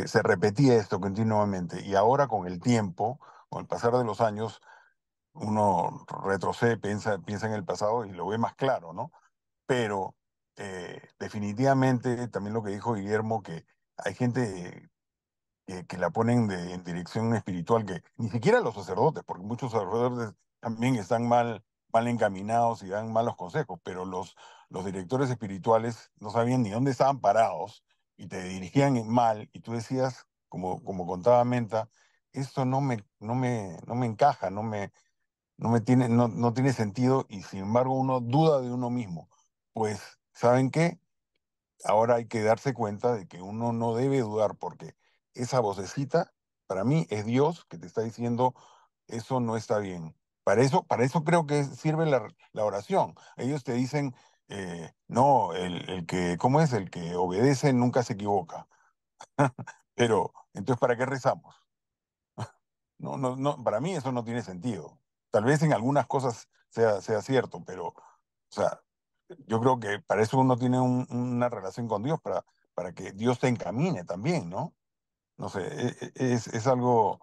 se repetía esto continuamente y ahora con el tiempo, con el pasar de los años, uno retrocede, piensa en el pasado y lo ve más claro, ¿no? Pero definitivamente también lo que dijo Guillermo, que hay gente que la ponen en dirección espiritual, que ni siquiera los sacerdotes, porque muchos sacerdotes también están mal encaminados y dan malos consejos, pero los directores espirituales no sabían ni dónde estaban parados y te dirigían mal y tú decías, como contaba Menta, esto no me encaja, no tiene sentido y sin embargo uno duda de uno mismo. Pues, ¿saben qué? Ahora hay que darse cuenta de que uno no debe dudar porque esa vocecita, para mí, es Dios que te está diciendo, eso no está bien. Para eso creo que sirve la oración. Ellos te dicen, no, el que, ¿cómo es? El que obedece nunca se equivoca. Pero, entonces, ¿para qué rezamos? No, para mí eso no tiene sentido. Tal vez en algunas cosas sea cierto, pero, o sea, yo creo que para eso uno tiene una relación con Dios, para que Dios te encamine también, ¿no? No sé, es algo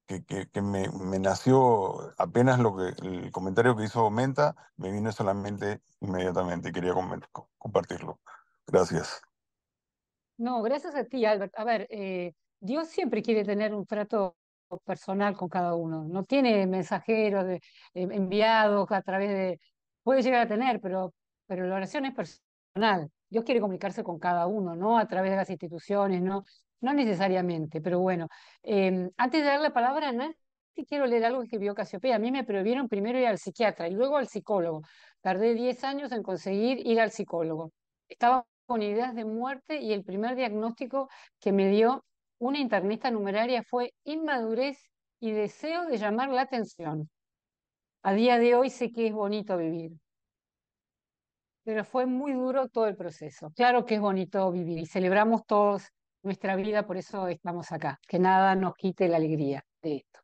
que me nació apenas el comentario que hizo Menta, me vino solamente inmediatamente y quería compartirlo. Gracias. No, gracias a ti, Albert. A ver, Dios siempre quiere tener un trato personal con cada uno. No tiene mensajeros enviados a través de... Puede llegar a tener, pero la oración es personal. Dios quiere comunicarse con cada uno, no a través de las instituciones, no necesariamente. Pero bueno, antes de dar la palabra a Nancy, quiero leer algo que escribió Casiopea. A mí me prohibieron primero ir al psiquiatra y luego al psicólogo. Tardé 10 años en conseguir ir al psicólogo. Estaba con ideas de muerte y el primer diagnóstico que me dio una internista numeraria fue inmadurez y deseo de llamar la atención. A día de hoy sé que es bonito vivir, pero fue muy duro todo el proceso. Claro que es bonito vivir y celebramos todos nuestra vida, por eso estamos acá, que nada nos quite la alegría de esto.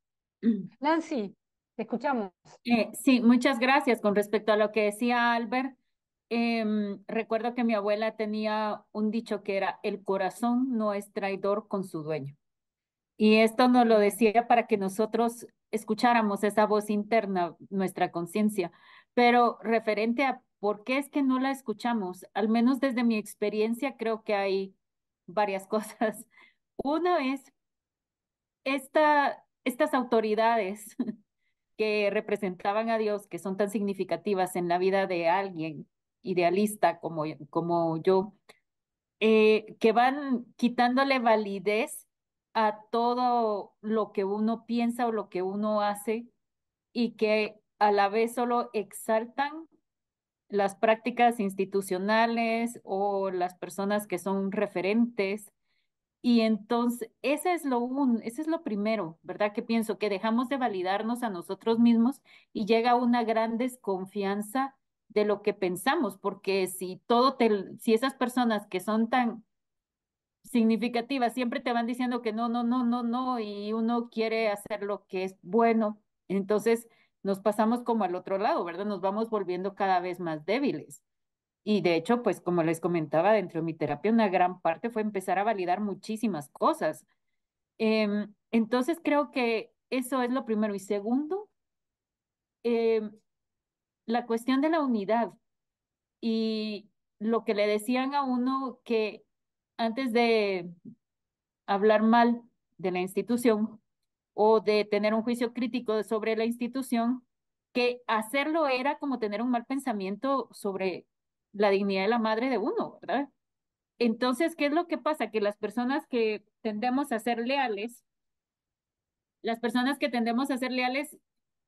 Nancy, te escuchamos. Sí, muchas gracias. Con respecto a lo que decía Albert, recuerdo que mi abuela tenía un dicho que era, el corazón no es traidor con su dueño. Y esto nos lo decía para que nosotros escucháramos esa voz interna, nuestra conciencia. Pero referente a por qué es que no la escuchamos, al menos desde mi experiencia, creo que hay varias cosas. Una es estas autoridades que representaban a Dios, que son tan significativas en la vida de alguien idealista como yo, que van quitándole validez a todo lo que uno piensa o lo que uno hace y que a la vez solo exaltan las prácticas institucionales o las personas que son referentes. Y entonces, ese es lo primero, ¿verdad? Que pienso que dejamos de validarnos a nosotros mismos y llega una gran desconfianza de lo que pensamos, porque si esas personas que son tan significativas siempre te van diciendo que no, no, no, no, no, y uno quiere hacer lo que es bueno, entonces nos pasamos como al otro lado, ¿verdad? Nos vamos volviendo cada vez más débiles. Y de hecho, pues como les comentaba, dentro de mi terapia, una gran parte fue empezar a validar muchísimas cosas. Entonces creo que eso es lo primero. Y segundo, em, la cuestión de la unidad y lo que le decían a uno que antes de hablar mal de la institución o de tener un juicio crítico sobre la institución, que hacerlo era como tener un mal pensamiento sobre la dignidad de la madre de uno, ¿verdad? Entonces, ¿qué es lo que pasa? Que las personas que tendemos a ser leales, las personas que tendemos a ser leales,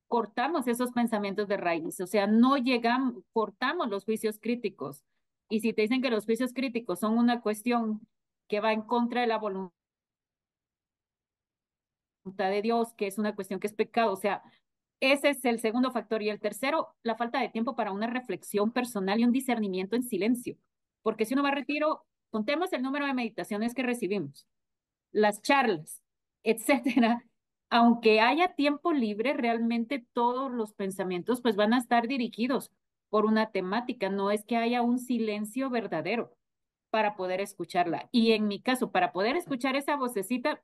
cortamos esos pensamientos de raíz, o sea, no llegamos, cortamos los juicios críticos. Y si te dicen que los juicios críticos son una cuestión que va en contra de la voluntad de Dios, que es una cuestión que es pecado, o sea, ese es el segundo factor. Y el tercero, la falta de tiempo para una reflexión personal y un discernimiento en silencio. Porque si uno va a retiro, contemos el número de meditaciones que recibimos, las charlas, etcétera. Aunque haya tiempo libre, realmente todos los pensamientos pues van a estar dirigidos por una temática. No es que haya un silencio verdadero para poder escucharla. Y en mi caso, para poder escuchar esa vocecita,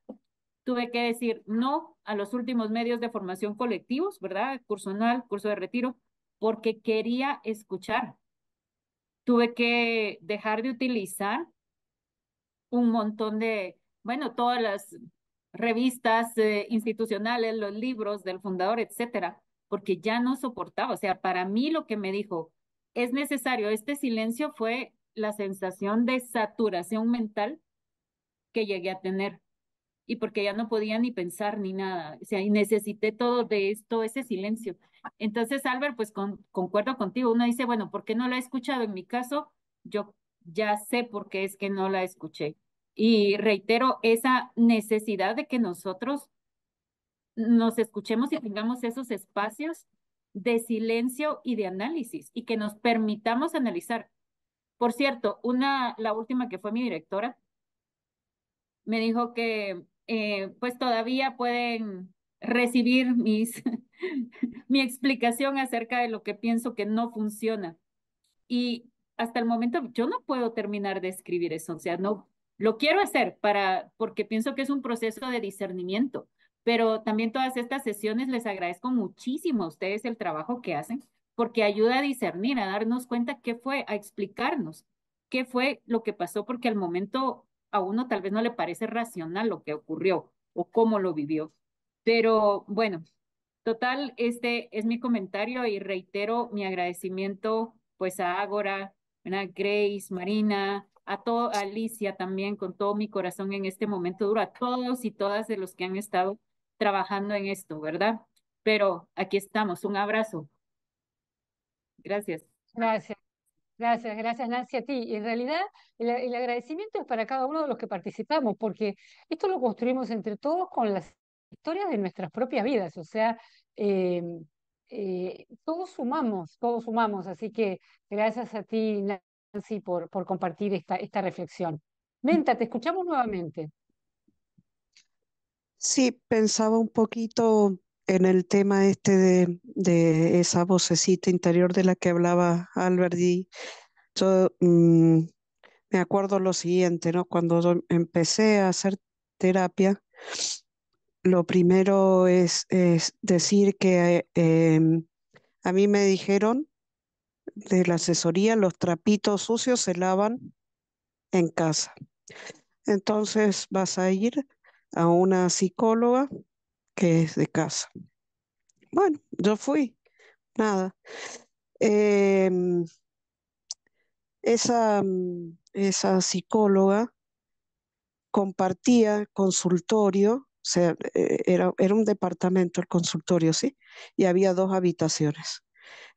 tuve que decir no a los últimos medios de formación colectivos, ¿verdad? Curso anual, curso de retiro, porque quería escuchar. Tuve que dejar de utilizar un montón bueno, todas las revistas institucionales, los libros del fundador, etcétera, porque ya no soportaba. O sea, para mí lo que me dijo, es necesario, este silencio fue la sensación de saturación mental que llegué a tener y porque ya no podía ni pensar ni nada, o sea, y necesité todo de esto, ese silencio. Entonces, Albert, pues concuerdo contigo, uno dice, bueno, ¿por qué no la he escuchado? En mi caso, yo ya sé por qué es que no la escuché. Y reitero esa necesidad de que nosotros nos escuchemos y tengamos esos espacios de silencio y de análisis y que nos permitamos analizar. Por cierto, la última que fue mi directora, me dijo que pues todavía pueden recibir mi explicación acerca de lo que pienso que no funciona. Y hasta el momento yo no puedo terminar de escribir eso, o sea, no lo quiero hacer porque pienso que es un proceso de discernimiento, pero también todas estas sesiones les agradezco muchísimo a ustedes el trabajo que hacen, porque ayuda a discernir, a darnos cuenta qué fue, a explicarnos qué fue lo que pasó, porque al momento a uno tal vez no le parece racional lo que ocurrió o cómo lo vivió. Pero bueno, total, este es mi comentario y reitero mi agradecimiento pues a Ágora, a Grace, Marina, a Alicia también con todo mi corazón en este momento duro, a todos y todas de los que han estado trabajando en esto, ¿verdad? Pero aquí estamos, un abrazo. Gracias. Gracias. Gracias Nancy a ti. Y en realidad el agradecimiento es para cada uno de los que participamos, porque esto lo construimos entre todos con las historias de nuestras propias vidas, o sea, eh, todos sumamos, así que gracias a ti Nancy por compartir esta reflexión. Menta, te escuchamos nuevamente. Sí, pensaba un poquito en el tema este de esa vocecita interior de la que hablaba Albert y yo me acuerdo lo siguiente, ¿no? Cuando yo empecé a hacer terapia, lo primero es decir que a mí me dijeron de la asesoría, los trapitos sucios se lavan en casa. Entonces vas a ir a una psicóloga que es de casa. Bueno, yo fui, nada. Em, esa psicóloga compartía consultorio, o sea, era un departamento el consultorio, ¿sí? Y había dos habitaciones.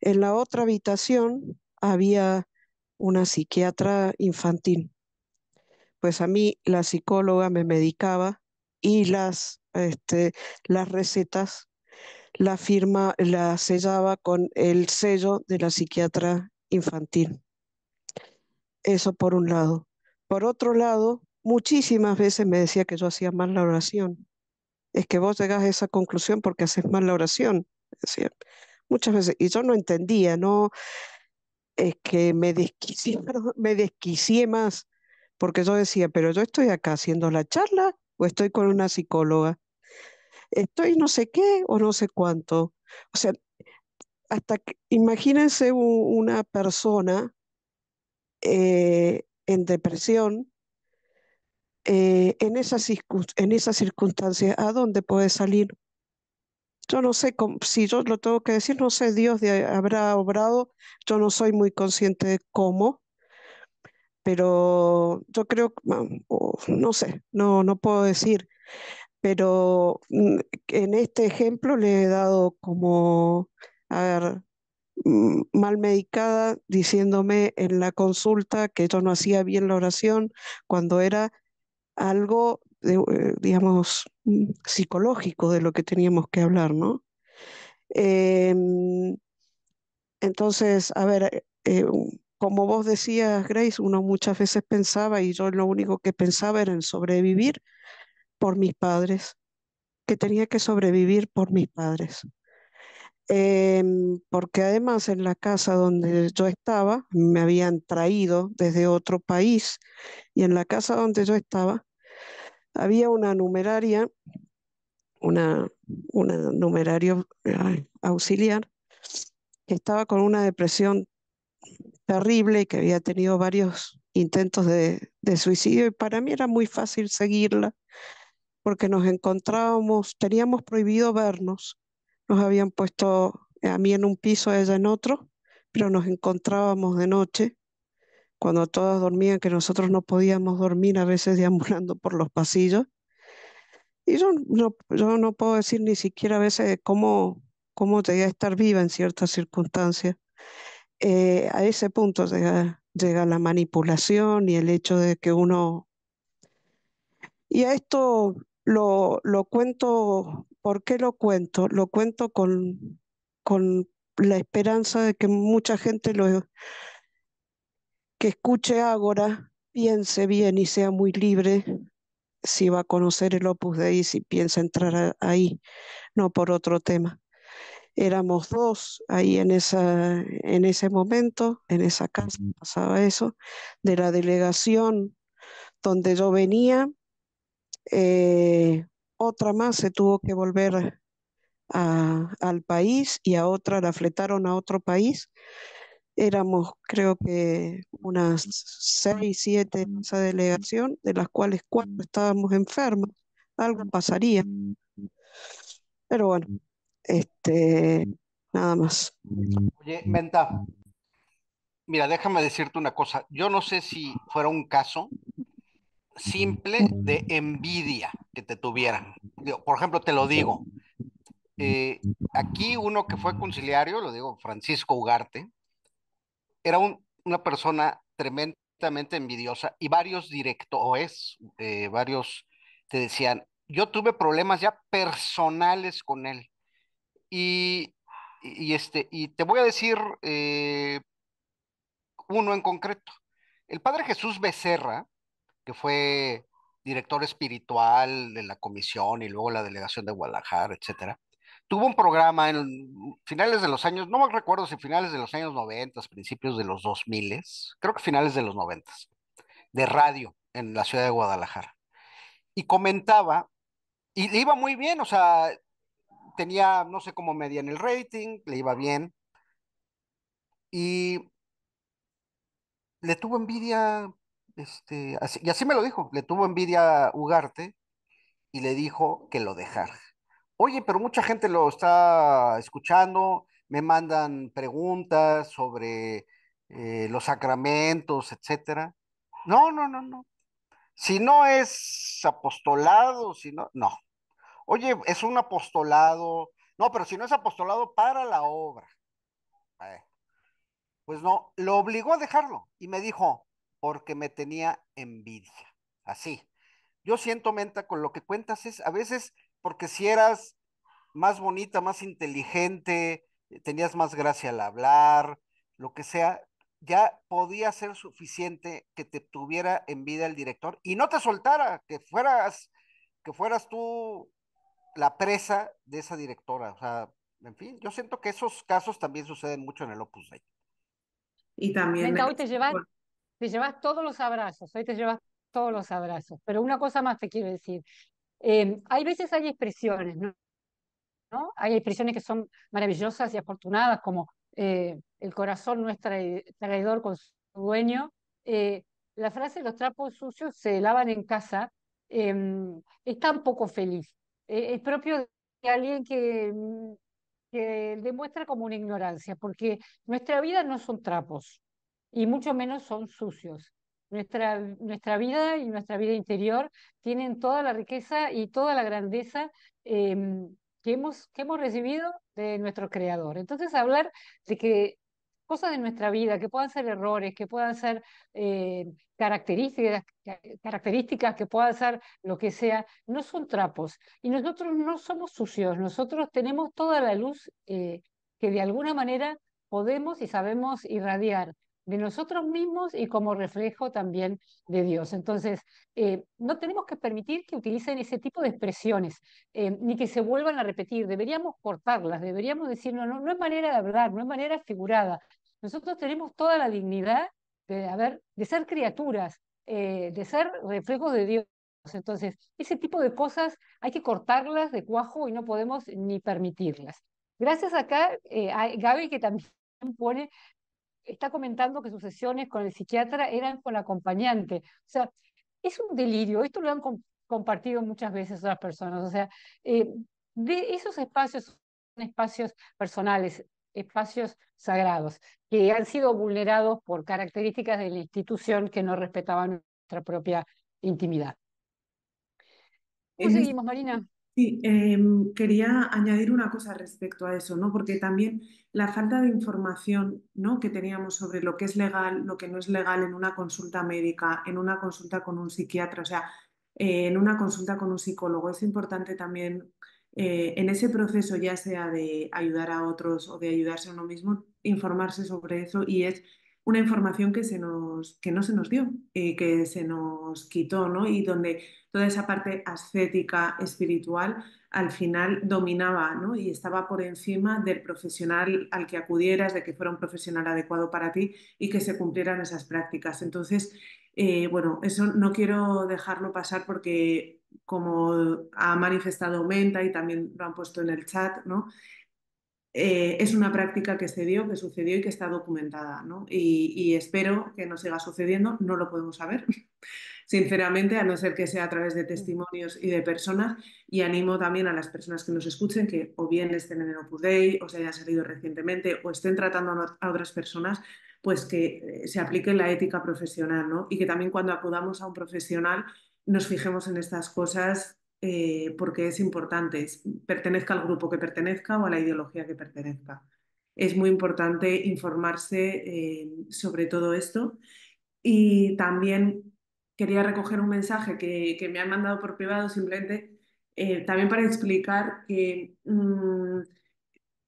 En la otra habitación había una psiquiatra infantil. Pues a mí la psicóloga me medicaba y las recetas la firma la sellaba con el sello de la psiquiatra infantil. Eso por un lado. Por otro lado, muchísimas veces me decía que yo hacía mal la oración. Es que vos llegás a esa conclusión porque haces mal la oración. Decía, muchas veces. Y yo no entendía, no es que me desquicié, perdón, me desquicié más, porque yo decía, pero yo estoy acá haciendo la charla o estoy con una psicóloga. Estoy no sé qué o no sé cuánto. O sea, hasta que, imagínense una persona en depresión, en esas circunstancias, ¿a dónde puede salir? Yo no sé si yo lo tengo que decir, no sé, habrá obrado, yo no soy muy consciente de cómo, pero yo creo, o no sé, no puedo decir, pero en este ejemplo le he dado como, a ver, mal medicada, diciéndome en la consulta que yo no hacía bien la oración cuando era algo, digamos, psicológico de lo que teníamos que hablar, ¿no? Em, entonces, a ver, como vos decías, Grace, uno muchas veces pensaba, y yo lo único que pensaba era en sobrevivir por mis padres, que tenía que sobrevivir por mis padres. Porque además en la casa donde yo estaba, me habían traído desde otro país, y en la casa donde yo estaba había una numeraria, una, una numerario auxiliar, que estaba con una depresión terrible y que había tenido varios intentos de suicidio, y para mí era muy fácil seguirla porque nos encontrábamos, teníamos prohibido vernos, Nos habían puesto a mí en un piso, a ella en otro, pero nos encontrábamos de noche, cuando todas dormían, que nosotros no podíamos dormir, a veces deambulando por los pasillos. Y yo no puedo decir ni siquiera a veces cómo llegué a estar viva en ciertas circunstancias. A ese punto llega la manipulación y el hecho de que uno... Y a esto lo cuento, ¿por qué lo cuento? Lo cuento con la esperanza de que mucha gente que escuche Ágora piense bien y sea muy libre si va a conocer el Opus Dei, si piensa entrar ahí, no por otro tema. Éramos dos ahí en ese momento, en esa casa pasaba eso, de la delegación donde yo venía. Otra más se tuvo que volver al país y a otra la fletaron a otro país. Éramos, creo que unas 6, 7 en esa delegación, de las cuales 4 estábamos enfermos. Algo pasaría. Pero bueno, este, nada más. Oye, Menta, mira, déjame decirte una cosa. Yo no sé si fuera un caso simple de envidia que te tuvieran. Digo, por ejemplo, te lo digo. Aquí uno que fue conciliario, lo digo, Francisco Ugarte, era una persona tremendamente envidiosa y varios directores, varios te decían, yo tuve problemas ya personales con él. Y, y te voy a decir uno en concreto. El padre Jesús Becerra, que fue director espiritual de la comisión y luego la delegación de Guadalajara, etcétera, tuvo un programa en finales de los años, no me recuerdo si finales de los años 90, principios de los 2000, creo que finales de los 90, de radio en la ciudad de Guadalajara. Y comentaba, y le iba muy bien, o sea, tenía, no sé cómo medía en el rating, le iba bien, y le tuvo envidia, y así me lo dijo, le tuvo envidia a Ugarte y le dijo que lo dejara. Oye, pero mucha gente lo está escuchando, me mandan preguntas sobre los sacramentos, etcétera. No, no, no, no. Si no es apostolado, si no, no. Oye, es un apostolado. No, pero si no es apostolado para la obra. Eh, Pues no, lo obligó a dejarlo y me dijo, porque me tenía envidia. Así. Yo siento, Menta, con lo que cuentas es a veces porque si eras más bonita, más inteligente, tenías más gracia al hablar, lo que sea, ya podía ser suficiente que te tuviera en vida el director y no te soltara, que fueras tú la presa de esa directora. O sea, en fin, yo siento que esos casos también suceden mucho en el Opus Dei. Y también, Menta, hoy te llevas todos los abrazos, hoy te llevas todos los abrazos. Pero una cosa más te quiero decir. Hay veces hay expresiones, ¿no? Hay expresiones que son maravillosas y afortunadas, como el corazón no es traidor con su dueño. La frase los trapos sucios se lavan en casa es tan poco feliz. Es propio de alguien que demuestra como una ignorancia, porque nuestra vida no son trapos y mucho menos son sucios. Nuestra vida y nuestra vida interior tienen toda la riqueza y toda la grandeza que hemos recibido de nuestro Creador. Entonces, hablar de que cosas de nuestra vida, que puedan ser errores, que puedan ser características, que puedan ser lo que sea, no son trapos. Y nosotros no somos sucios, nosotros tenemos toda la luz que de alguna manera podemos y sabemos irradiar de nosotros mismos y como reflejo también de Dios. Entonces, no tenemos que permitir que utilicen ese tipo de expresiones, ni que se vuelvan a repetir. Deberíamos cortarlas, deberíamos decir, no, no, no es manera de hablar, no es manera figurada. Nosotros tenemos toda la dignidad de ser criaturas, de ser reflejos de Dios. Entonces, ese tipo de cosas hay que cortarlas de cuajo y no podemos ni permitirlas. Gracias acá a Gaby, que también pone, está comentando que sus sesiones con el psiquiatra eran con acompañante. O sea, es un delirio. Esto lo han compartido muchas veces otras personas. O sea, de esos espacios espacios personales, espacios sagrados, que han sido vulnerados por características de la institución que no respetaban nuestra propia intimidad. ¿Cómo En es- seguimos, Marina? Sí, quería añadir una cosa respecto a eso, ¿no? Porque también la falta de información, ¿no? que teníamos sobre lo que es legal, lo que no es legal en una consulta médica, en una consulta con un psiquiatra, o sea, en una consulta con un psicólogo. Es importante también en ese proceso, ya sea de ayudar a otros o de ayudarse a uno mismo, informarse sobre eso y es una información que no se nos dio, que se nos quitó, ¿no? Y donde toda esa parte ascética, espiritual, al final dominaba, ¿no? Y estaba por encima del profesional al que acudieras, de que fuera un profesional adecuado para ti y que se cumplieran esas prácticas. Entonces, bueno, eso no quiero dejarlo pasar porque, como ha manifestado Menta y también lo han puesto en el chat, ¿no? Es una práctica que se dio, que sucedió y que está documentada, ¿no? Y espero que no siga sucediendo, no lo podemos saber, sinceramente, a no ser que sea a través de testimonios y de personas. Y animo también a las personas que nos escuchen que o bien estén en el Opus Dei o se hayan salido recientemente o estén tratando a otras personas, pues que se aplique la ética profesional, ¿no? Y que también cuando acudamos a un profesional nos fijemos en estas cosas porque es importante, pertenezca al grupo que pertenezca o a la ideología que pertenezca. Es muy importante informarse sobre todo esto y también quería recoger un mensaje que me han mandado por privado simplemente también para explicar que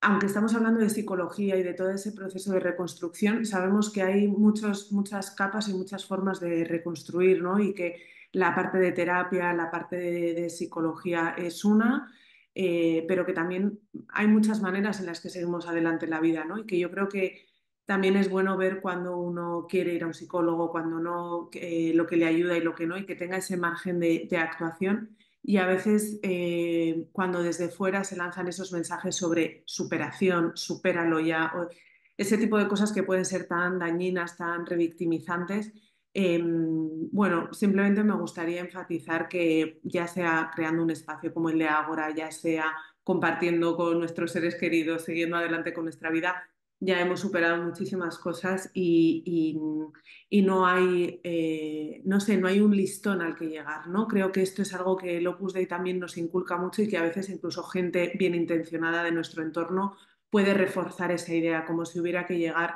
aunque estamos hablando de psicología y de todo ese proceso de reconstrucción, sabemos que hay muchas capas y muchas formas de reconstruir, ¿no? Y que la parte de terapia, la parte de psicología es una, pero que también hay muchas maneras en las que seguimos adelante en la vida, ¿no? Y que yo creo que también es bueno ver cuando uno quiere ir a un psicólogo, cuando no, lo que le ayuda y lo que no, y que tenga ese margen de actuación y a veces cuando desde fuera se lanzan esos mensajes sobre superación, supéralo ya, o ese tipo de cosas que pueden ser tan dañinas, tan revictimizantes, bueno, simplemente me gustaría enfatizar que ya sea creando un espacio como el de Ágora, ya sea compartiendo con nuestros seres queridos, siguiendo adelante con nuestra vida, ya hemos superado muchísimas cosas y no hay, no sé, no hay un listón al que llegar, ¿no? Creo que esto es algo que el Opus Dei también nos inculca mucho y que a veces incluso gente bien intencionada de nuestro entorno puede reforzar esa idea, como si hubiera que llegar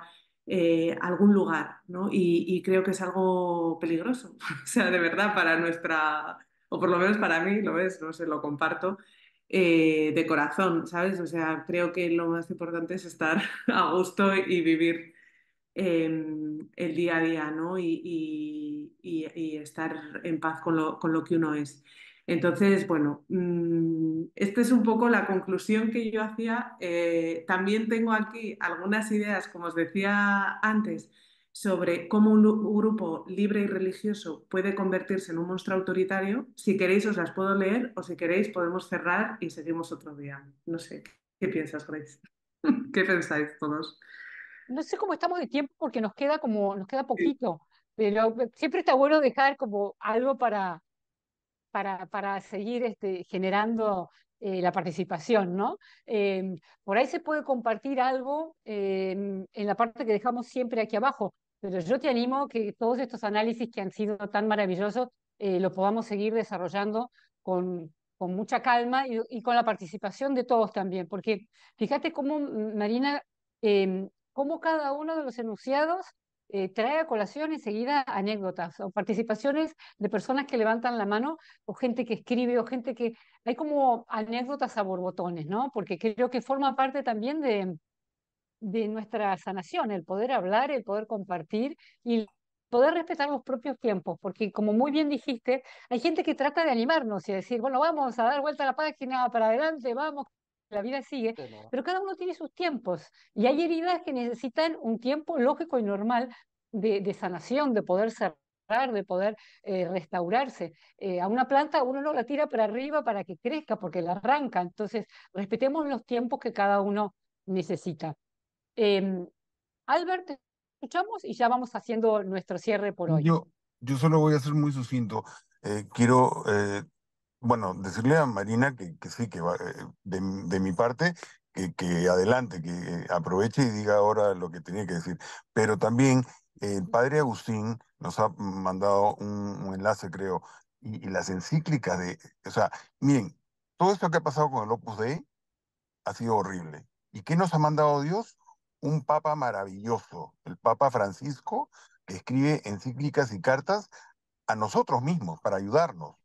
a algún lugar, ¿no? Y creo que es algo peligroso, o sea, de verdad, para nuestra, o por lo menos para mí, lo es, no sé, lo comparto. De corazón, ¿sabes? O sea, creo que lo más importante es estar a gusto y vivir el día a día, ¿no? Y estar en paz con lo que uno es. Entonces, bueno, esta es un poco la conclusión que yo hacía. También tengo aquí algunas ideas, como os decía antes, sobre cómo un grupo libre y religioso puede convertirse en un monstruo autoritario. Si queréis, os las puedo leer o si queréis, podemos cerrar y seguimos otro día. No sé, ¿qué piensas, Grace? ¿Qué pensáis todos? No sé cómo estamos de tiempo porque nos queda poquito, pero siempre está bueno dejar como algo para seguir generando la participación, ¿no? Por ahí se puede compartir algo en la parte que dejamos siempre aquí abajo, pero yo te animo que todos estos análisis que han sido tan maravillosos lo podamos seguir desarrollando con mucha calma y con la participación de todos también, porque fíjate cómo, Marina, cómo cada uno de los enunciados trae a colación enseguida anécdotas o participaciones de personas que levantan la mano o gente que escribe o gente que... Hay como anécdotas a borbotones, ¿no? Porque creo que forma parte también de nuestra sanación, el poder hablar, el poder compartir y poder respetar los propios tiempos, porque como muy bien dijiste, hay gente que trata de animarnos y decir, bueno, vamos a dar vuelta a la página, para adelante, vamos, la vida sigue, Sí, no. pero cada uno tiene sus tiempos y hay heridas que necesitan un tiempo lógico y normal de sanación, de poder cerrar, de poder restaurarse. A una planta uno no la tira para arriba para que crezca porque la arranca, entonces respetemos los tiempos que cada uno necesita. Em, Albert, te escuchamos y ya vamos haciendo nuestro cierre por hoy. Yo solo voy a ser muy sucinto. Quiero, bueno, decirle a Marina que sí, de mi parte, que adelante, que aproveche y diga ahora lo que tenía que decir. Pero también el padre Agustín nos ha mandado un enlace, creo, y las encíclicas o sea, miren, todo esto que ha pasado con el Opus Dei ha sido horrible. ¿Y qué nos ha mandado Dios? Un papa maravilloso, el Papa Francisco, que escribe encíclicas y cartas a nosotros mismos para ayudarnos.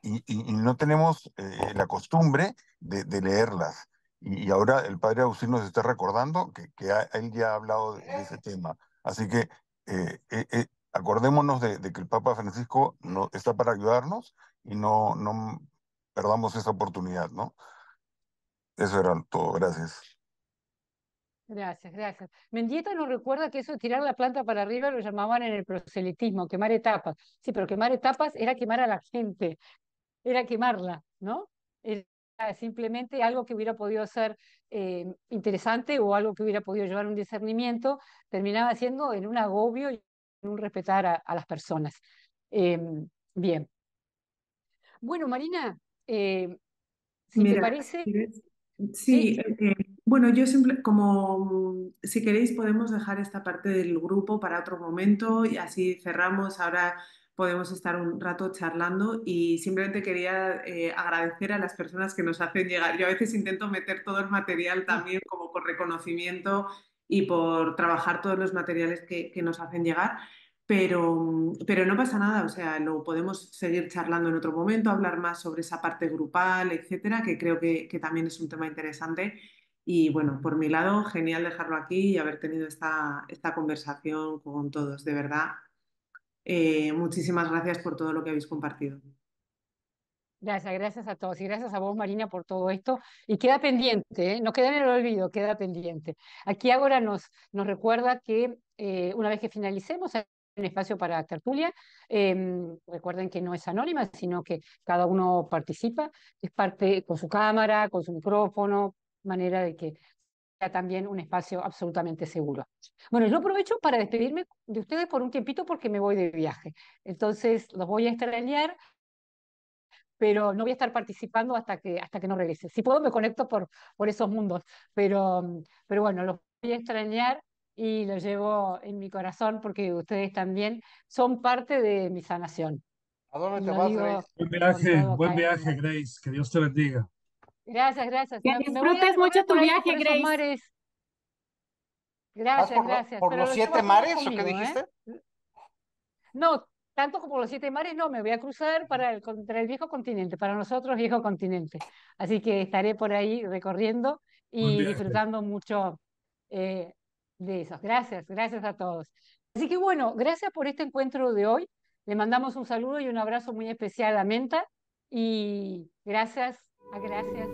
Y no tenemos la costumbre de leerlas. Y ahora el padre Agustín nos está recordando que él ya ha hablado de ese tema. Así que acordémonos de que el Papa Francisco no, está para ayudarnos y no perdamos esa oportunidad, ¿no? Eso era todo, gracias. Gracias, gracias. Mendieta nos recuerda que eso de tirar la planta para arriba lo llamaban en el proselitismo, quemar etapas. Sí, pero quemar etapas era quemar a la gente, era quemarla, ¿no? Era simplemente algo que hubiera podido ser interesante o algo que hubiera podido llevar un discernimiento, terminaba siendo en un agobio y en un respetar a las personas. Bien. Bueno, Marina, si te Mira, parece, sí, sí. bueno, yo siempre, como si queréis podemos dejar esta parte del grupo para otro momento y así cerramos. Ahora podemos estar un rato charlando y simplemente quería agradecer a las personas que nos hacen llegar. Yo a veces intento meter todo el material también como por reconocimiento y por trabajar todos los materiales que nos hacen llegar. Pero no pasa nada, o sea, lo podemos seguir charlando en otro momento, hablar más sobre esa parte grupal, etcétera, que creo que también es un tema interesante. Y bueno, por mi lado, genial dejarlo aquí y haber tenido esta conversación con todos, de verdad. Muchísimas gracias por todo lo que habéis compartido. Gracias, gracias a todos y gracias a vos, Marina, por todo esto. Y queda pendiente, ¿eh? No queda en el olvido, queda pendiente. Aquí ahora nos recuerda que una vez que finalicemos, hay un espacio para tertulia. Recuerden que no es anónima, sino que cada uno participa, es parte con su cámara, con su micrófono, manera de que sea también un espacio absolutamente seguro. Bueno, yo aprovecho para despedirme de ustedes por un tiempito porque me voy de viaje. Entonces, los voy a extrañar, pero no voy a estar participando hasta que no regrese. Si puedo, me conecto por esos mundos, pero bueno, los voy a extrañar y los llevo en mi corazón porque ustedes también son parte de mi sanación. ¿A dónde Y te lo vas, Grace? digo con todo Buen cariño. viaje, Grace. Que Dios te bendiga. Gracias, gracias. Que Me voy a disfrutes mucho recorrer tu por ahí, viaje, por esos Grace. mares. ¿Vas Gracias, gracias. por Pero los los llevo siete a todos mares o qué conmigo, ¿eh? dijiste? No, tanto como los siete mares, no, me voy a cruzar para el viejo continente, para nosotros viejo continente. Así que estaré por ahí recorriendo Buen y viaje. disfrutando mucho eh, de eso. Gracias, gracias a todos. Así que bueno, gracias por este encuentro de hoy. Le mandamos un saludo y un abrazo muy especial a Menta y gracias, gracias.